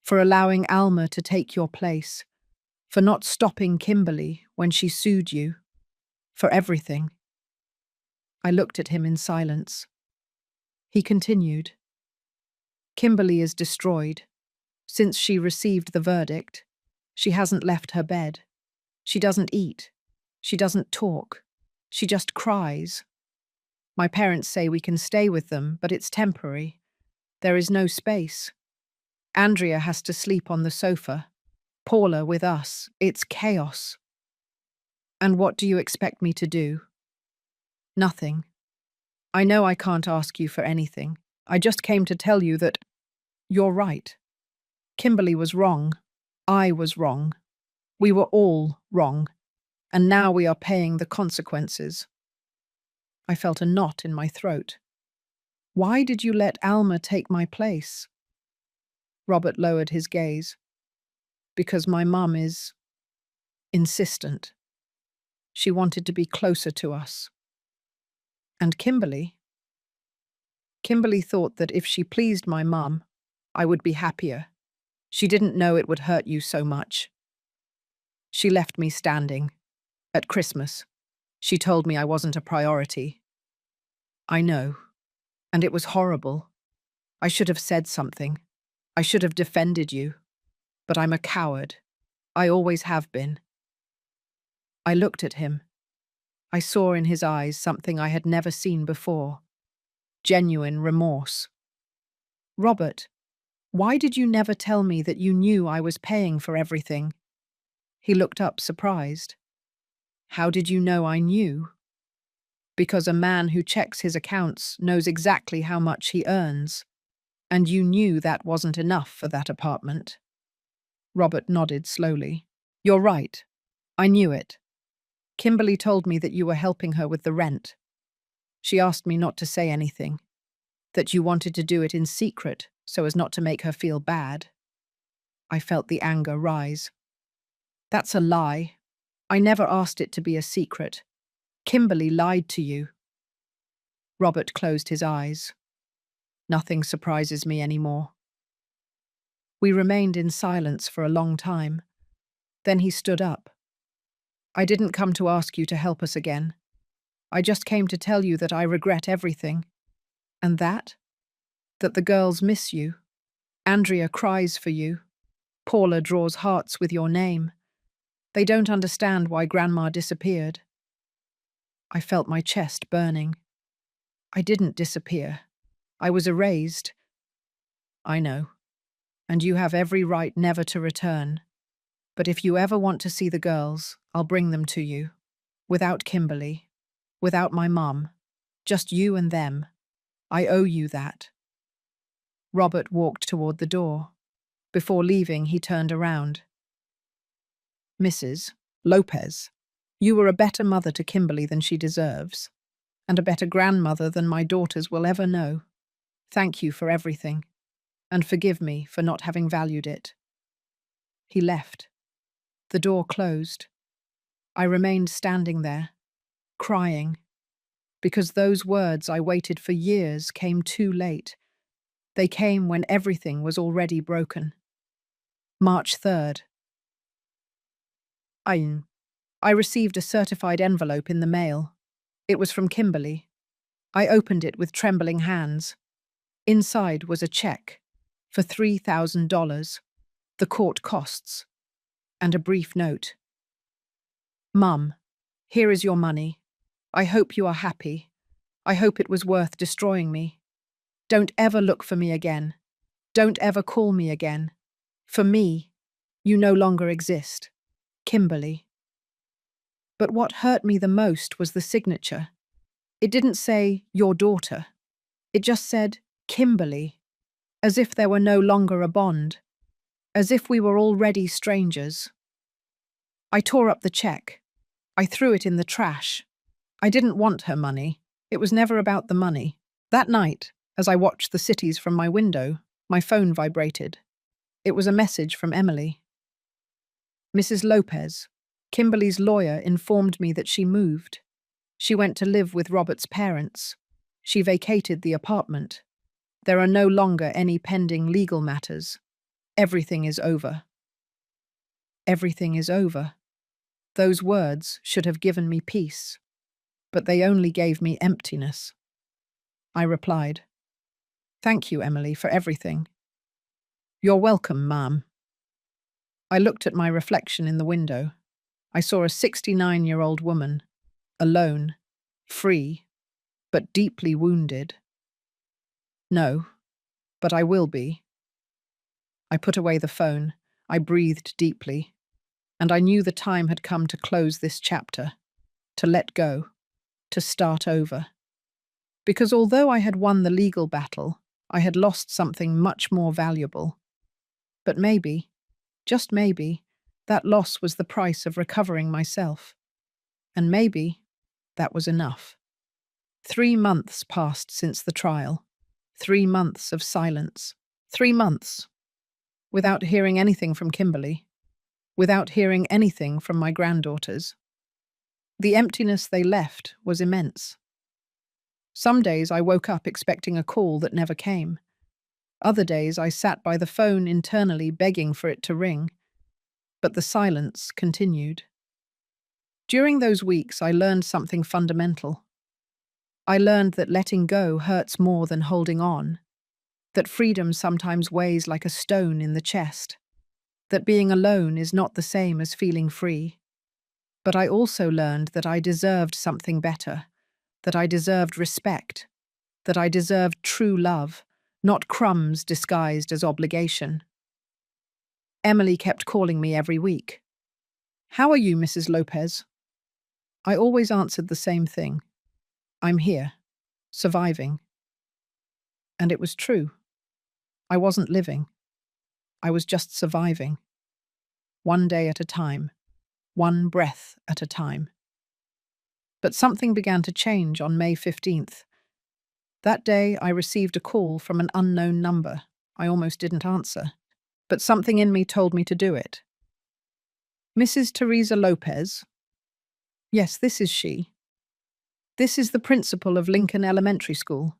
For allowing Alma to take your place. For not stopping Kimberly when she sued you. For everything. I looked at him in silence. He continued. Kimberly is destroyed. Since she received the verdict, she hasn't left her bed. She doesn't eat. She doesn't talk. She just cries. My parents say we can stay with them, but it's temporary. There is no space. Andrea has to sleep on the sofa. Paula with us. It's chaos. And what do you expect me to do? Nothing. I know I can't ask you for anything. I just came to tell you that you're right. Kimberly was wrong. I was wrong. We were all wrong. And now we are paying the consequences. I felt a knot in my throat. Why did you let Alma take my place? Robert lowered his gaze. Because my mum is insistent. She wanted to be closer to us. And Kimberly? Kimberly thought that if she pleased my mum, I would be happier. She didn't know it would hurt you so much. She left me standing. At Christmas, she told me I wasn't a priority. I know. And it was horrible. I should have said something. I should have defended you. But I'm a coward. I always have been. I looked at him. I saw in his eyes something I had never seen before. Genuine remorse. Robert, why did you never tell me that you knew I was paying for everything? He looked up surprised. How did you know I knew? Because a man who checks his accounts knows exactly how much he earns. And you knew that wasn't enough for that apartment. Robert nodded slowly. You're right. I knew it. Kimberly told me that you were helping her with the rent. She asked me not to say anything, that you wanted to do it in secret so as not to make her feel bad. I felt the anger rise. That's a lie. I never asked it to be a secret. Kimberly lied to you. Robert closed his eyes. Nothing surprises me anymore. We remained in silence for a long time. Then he stood up. I didn't come to ask you to help us again. I just came to tell you that I regret everything. And that? That the girls miss you. Andrea cries for you. Paula draws hearts with your name. They don't understand why Grandma disappeared. I felt my chest burning. I didn't disappear. I was erased. I know. And you have every right never to return. But if you ever want to see the girls, I'll bring them to you. Without Kimberly. Without my mum. Just you and them. I owe you that. Robert walked toward the door. Before leaving, he turned around. Mrs. Lopez, you were a better mother to Kimberly than she deserves, and a better grandmother than my daughters will ever know. Thank you for everything, and forgive me for not having valued it. He left. The door closed. I remained standing there, crying, because those words I waited for years came too late. They came when everything was already broken. March 3rd. I received a certified envelope in the mail. It was from Kimberly. I opened it with trembling hands. Inside was a check for $3,000, the court costs, and a brief note. Mum, here is your money. I hope you are happy. I hope it was worth destroying me. Don't ever look for me again. Don't ever call me again. For me, you no longer exist. Kimberly. But what hurt me the most was the signature. It didn't say, your daughter. It just said, Kimberly, as if there were no longer a bond, as if we were already strangers. I tore up the check. I threw it in the trash. I didn't want her money. It was never about the money. That night, as I watched the cities from my window, my phone vibrated. It was a message from Emily. Mrs. Lopez, Kimberly's lawyer, informed me that she moved. She went to live with Robert's parents. She vacated the apartment. There are no longer any pending legal matters. Everything is over. Everything is over. Those words should have given me peace, but they only gave me emptiness. I replied, Thank you, Emily, for everything. You're welcome, Ma'am. I looked at my reflection in the window. I saw a 69-year-old woman, alone, free, but deeply wounded. No, but I will be. I put away the phone. I breathed deeply, and I knew the time had come to close this chapter, to let go, to start over. Because although I had won the legal battle, I had lost something much more valuable. But maybe, just maybe, that loss was the price of recovering myself. And maybe that was enough. 3 months passed since the trial. 3 months of silence. 3 months. Without hearing anything from Kimberly. Without hearing anything from my granddaughters. The emptiness they left was immense. Some days I woke up expecting a call that never came. Other days I sat by the phone internally begging for it to ring, but the silence continued. During those weeks, I learned something fundamental. I learned that letting go hurts more than holding on, that freedom sometimes weighs like a stone in the chest, that being alone is not the same as feeling free. But I also learned that I deserved something better, that I deserved respect, that I deserved true love, not crumbs disguised as obligation. Emily kept calling me every week. "How are you, Mrs. Lopez?" I always answered the same thing. "I'm here, surviving." And it was true. I wasn't living. I was just surviving. One day at a time, one breath at a time. But something began to change on May 15th. That day, I received a call from an unknown number. I almost didn't answer, but something in me told me to do it. "Mrs. Teresa Lopez?" "Yes, this is she. This is the principal of Lincoln Elementary School.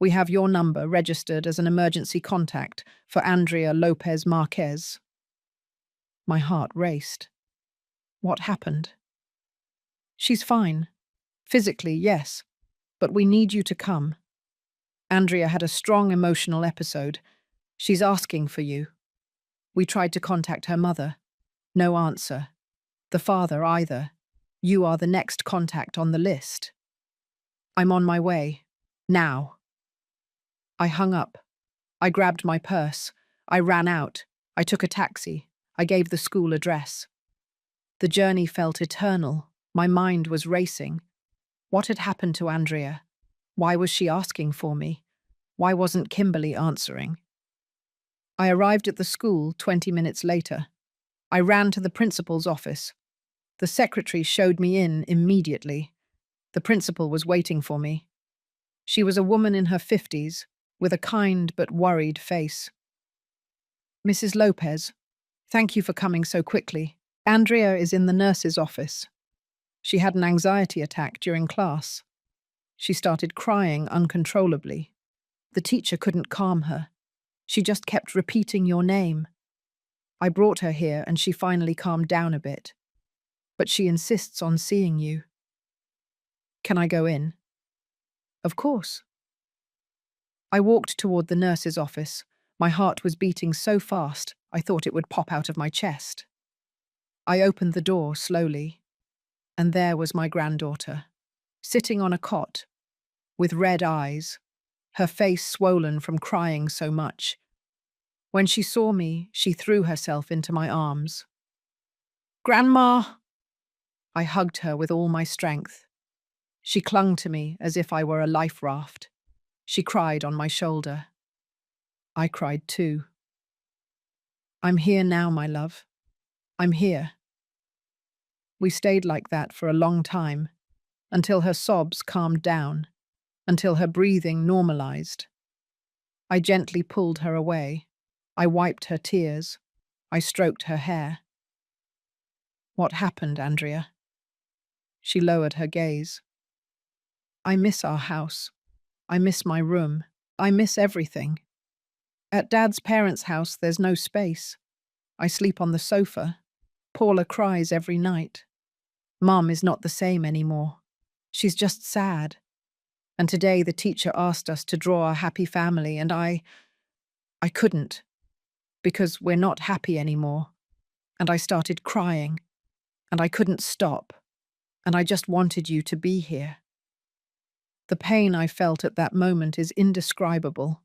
We have your number registered as an emergency contact for Andrea Lopez Marquez." My heart raced. What happened? "She's fine. Physically, yes, but we need you to come. Andrea had a strong emotional episode. She's asking for you." We tried to contact her mother. No answer. The father either. "You are the next contact on the list." "I'm on my way. Now." I hung up. I grabbed my purse. I ran out. I took a taxi. I gave the school address. The journey felt eternal. My mind was racing. What had happened to Andrea? Why was she asking for me? Why wasn't Kimberly answering? I arrived at the school 20 minutes later. I ran to the principal's office. The secretary showed me in immediately. The principal was waiting for me. She was a woman in her 50s, with a kind but worried face. "Mrs. Lopez, thank you for coming so quickly. Andrea is in the nurse's office. She had an anxiety attack during class. She started crying uncontrollably. The teacher couldn't calm her. She just kept repeating your name. I brought her here and she finally calmed down a bit. But she insists on seeing you." "Can I go in?" "Of course." I walked toward the nurse's office. My heart was beating so fast, I thought it would pop out of my chest. I opened the door slowly, and there was my granddaughter, sitting on a cot, with red eyes, her face swollen from crying so much. When she saw me, she threw herself into my arms. "Grandma!" I hugged her with all my strength. She clung to me as if I were a life raft. She cried on my shoulder. I cried too. "I'm here now, my love. I'm here." We stayed like that for a long time, until her sobs calmed down, until her breathing normalized. I gently pulled her away. I wiped her tears. I stroked her hair. "What happened, Andrea?" She lowered her gaze. "I miss our house. I miss my room. I miss everything. At Dad's parents' house, there's no space. I sleep on the sofa. Paula cries every night. Mum is not the same anymore. She's just sad. And today the teacher asked us to draw a happy family, and I couldn't, because we're not happy anymore. And I started crying, and I couldn't stop, and I just wanted you to be here." The pain I felt at that moment is indescribable.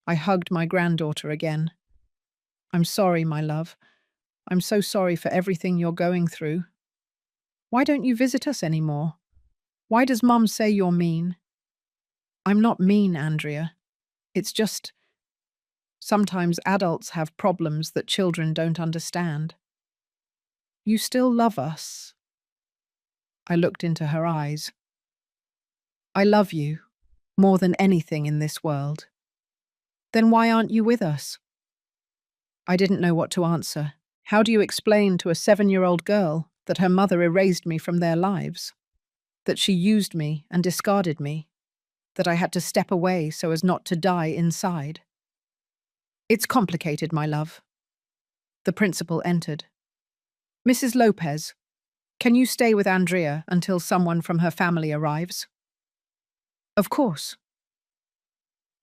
I hugged my granddaughter again. "I'm sorry, my love. I'm so sorry for everything you're going through. Why don't you visit us anymore? Why does Mum say you're mean?" "I'm not mean, Andrea. It's just sometimes adults have problems that children don't understand. You still love us." I looked into her eyes. "I love you more than anything in this world." "Then why aren't you with us?" I didn't know what to answer. How do you explain to a 7-year-old girl that her mother erased me from their lives? That she used me and discarded me? that I had to step away so as not to die inside. It's complicated, my love. The principal entered. Mrs. Lopez, can you stay with Andrea until someone from her family arrives? Of course.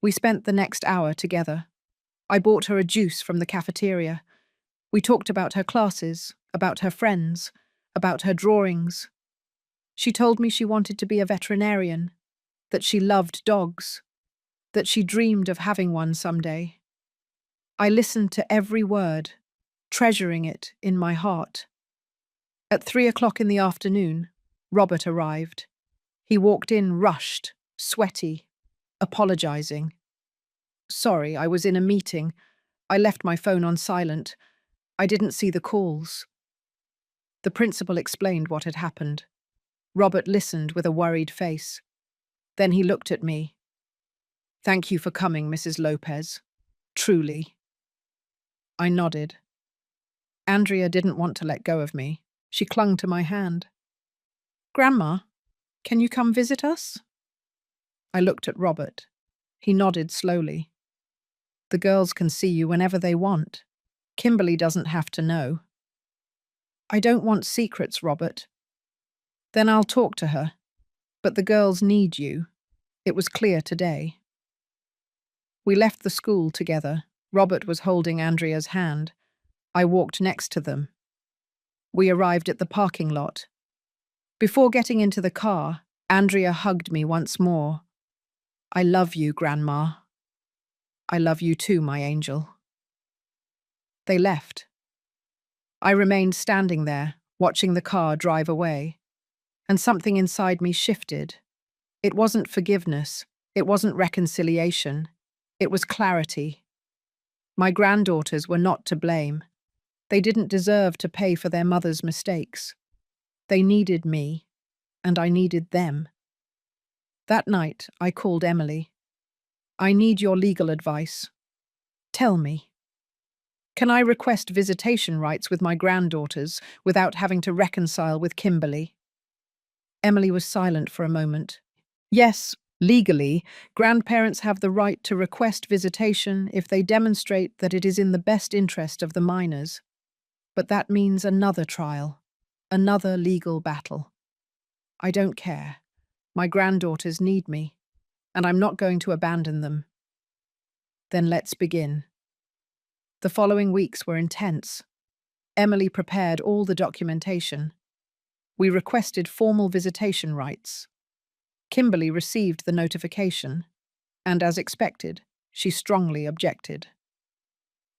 We spent the next hour together. I bought her a juice from the cafeteria. We talked about her classes, about her friends, about her drawings. She told me she wanted to be a veterinarian, that she loved dogs, that she dreamed of having one someday. I listened to every word, treasuring it in my heart. At 3 o'clock in the afternoon, Robert arrived. He walked in rushed, sweaty, apologizing. Sorry, I was in a meeting. I left my phone on silent. I didn't see the calls. The principal explained what had happened. Robert listened with a worried face. Then he looked at me. Thank you for coming, Mrs. Lopez. Truly. I nodded. Andrea didn't want to let go of me. She clung to my hand. Grandma, can you come visit us? I looked at Robert. He nodded slowly. The girls can see you whenever they want. Kimberly doesn't have to know. I don't want secrets, Robert. Then I'll talk to her. But the girls need you. It was clear today. We left the school together. Robert was holding Andrea's hand. I walked next to them. We arrived at the parking lot. Before getting into the car, Andrea hugged me once more. I love you, Grandma. I love you too, my angel. They left. I remained standing there, watching the car drive away, and something inside me shifted. It wasn't forgiveness. It wasn't reconciliation. It was clarity. My granddaughters were not to blame. They didn't deserve to pay for their mother's mistakes. They needed me, and I needed them. That night, I called Emily. I need your legal advice. Tell me. Can I request visitation rights with my granddaughters without having to reconcile with Kimberly? Emily was silent for a moment. Yes, legally, grandparents have the right to request visitation if they demonstrate that it is in the best interest of the minors. But that means another trial, another legal battle. I don't care. My granddaughters need me, and I'm not going to abandon them. Then let's begin. The following weeks were intense. Emily prepared all the documentation. We requested formal visitation rights. Kimberly received the notification, and as expected, she strongly objected.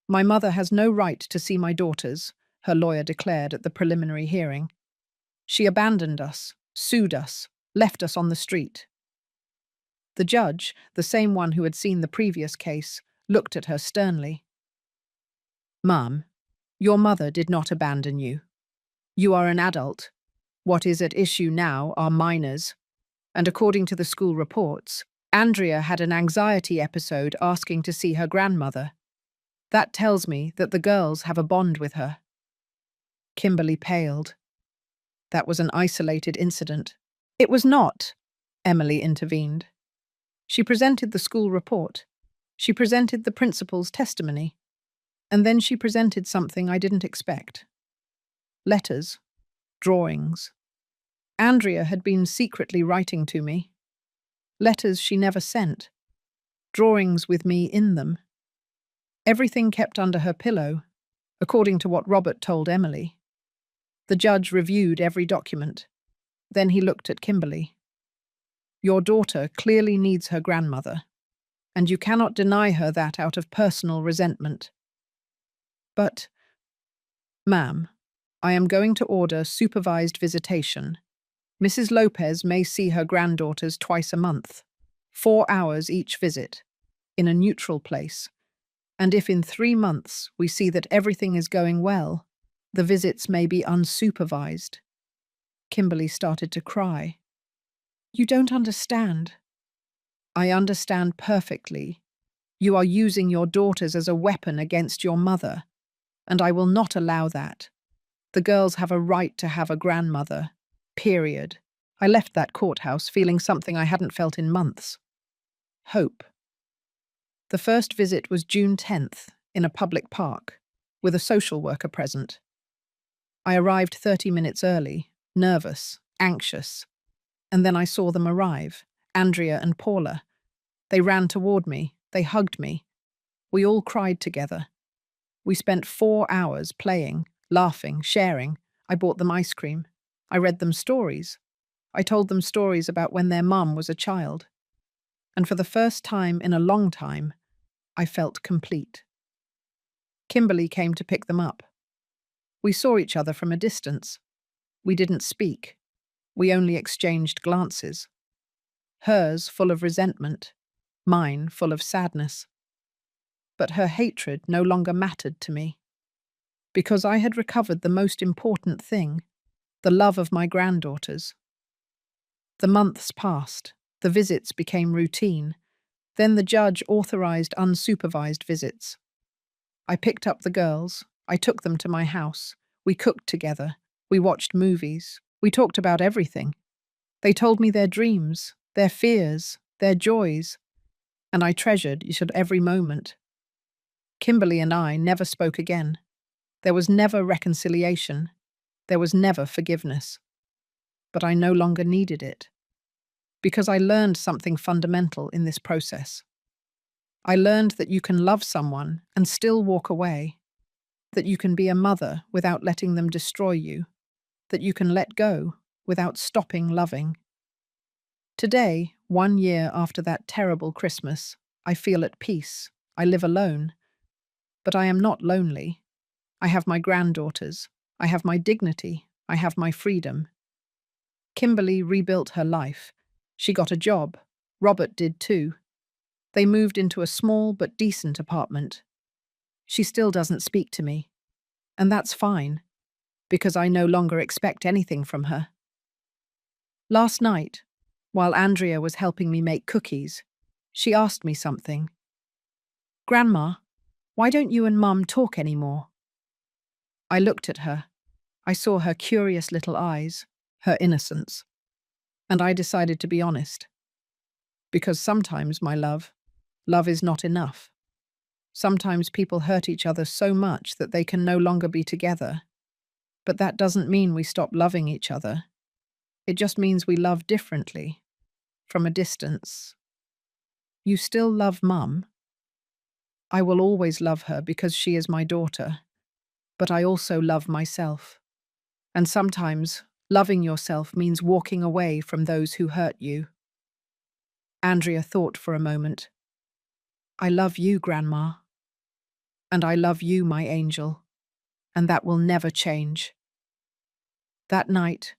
My mother has no right to see my daughters, her lawyer declared at the preliminary hearing. She abandoned us, sued us, left us on the street. The judge, the same one who had seen the previous case, looked at her sternly. Ma'am, your mother did not abandon you. You are an adult. What is at issue now are minors. And according to the school reports, Andrea had an anxiety episode asking to see her grandmother. That tells me that the girls have a bond with her. Kimberly paled. That was an isolated incident. It was not, Emily intervened. She presented the school report. She presented the principal's testimony. And then she presented something I didn't expect. Letters, drawings. Andrea had been secretly writing to me. Letters she never sent. Drawings with me in them. Everything kept under her pillow, according to what Robert told Emily. The judge reviewed every document. Then he looked at Kimberly. Your daughter clearly needs her grandmother, and you cannot deny her that out of personal resentment. But, ma'am, I am going to order supervised visitation. Mrs. Lopez may see her granddaughters twice a month, 4 hours each visit, in a neutral place. And if in 3 months we see that everything is going well, the visits may be unsupervised. Kimberly started to cry. You don't understand. I understand perfectly. You are using your daughters as a weapon against your mother, and I will not allow that. The girls have a right to have a grandmother. Period. I left that courthouse feeling something I hadn't felt in months. hope. The first visit was June 10th in a public park, with a social worker present. I arrived 30 minutes early, nervous, anxious, and then I saw them arrive, Andrea and Paula. They ran toward me, they hugged me. We all cried together. We spent 4 hours playing, laughing, sharing. I bought them ice cream. I read them stories. I told them stories about when their mum was a child. And for the first time in a long time, I felt complete. Kimberly came to pick them up. We saw each other from a distance. We didn't speak. We only exchanged glances. Hers full of resentment, mine full of sadness. But her hatred no longer mattered to me, because I had recovered the most important thing, the love of my granddaughters. The months passed. The visits became routine. Then the judge authorized unsupervised visits. I picked up the girls. I took them to my house. We cooked together. We watched movies. We talked about everything. They told me their dreams, their fears, their joys, and I treasured each and every moment. Kimberly and I never spoke again. There was never reconciliation. There was never forgiveness. But I no longer needed it, because I learned something fundamental in this process. I learned that you can love someone and still walk away, that you can be a mother without letting them destroy you, that you can let go without stopping loving. Today, 1 year after that terrible Christmas, I feel at peace. I live alone. But I am not lonely. I have my granddaughters. I have my dignity. I have my freedom. Kimberly rebuilt her life. She got a job. Robert did too. They moved into a small but decent apartment. She still doesn't speak to me. And that's fine, because I no longer expect anything from her. Last night, while Andrea was helping me make cookies, she asked me something. "Grandma, why don't you and Mum talk anymore?" I looked at her. I saw her curious little eyes, her innocence. And I decided to be honest. Because sometimes, my love is not enough. Sometimes people hurt each other so much that they can no longer be together. But that doesn't mean we stop loving each other. It just means we love differently, from a distance. You still love Mum. I will always love her because she is my daughter. But I also love myself. And sometimes, loving yourself means walking away from those who hurt you. Andrea thought for a moment. I love you, Grandma. And I love you, my angel. And that will never change. That night,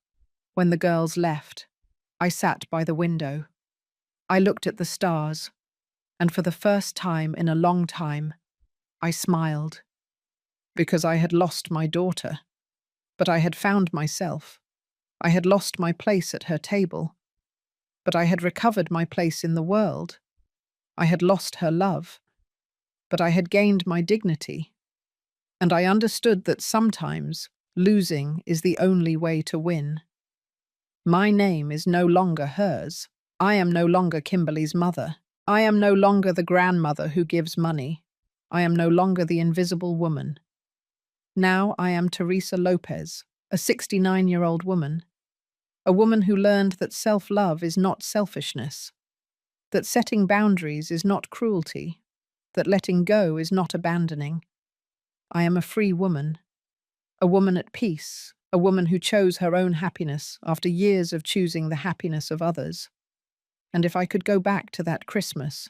when the girls left, I sat by the window. I looked at the stars, and for the first time in a long time, I smiled. Because I had lost my daughter, but I had found myself. I had lost my place at her table, but I had recovered my place in the world. I had lost her love, but I had gained my dignity. And I understood that sometimes losing is the only way to win. My name is no longer hers. I am no longer Kimberly's mother. I am no longer the grandmother who gives money. I am no longer the invisible woman. Now I am Teresa Lopez, a 69-year-old woman. A woman who learned that self-love is not selfishness, that setting boundaries is not cruelty, that letting go is not abandoning. I am a free woman, a woman at peace, a woman who chose her own happiness after years of choosing the happiness of others. And if I could go back to that Christmas,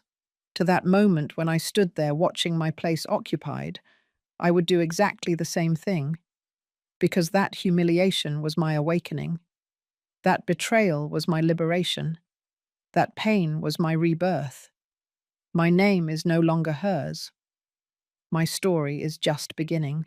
to that moment when I stood there watching my place occupied, I would do exactly the same thing, because that humiliation was my awakening. That betrayal was my liberation. That pain was my rebirth. My name is no longer hers. My story is just beginning.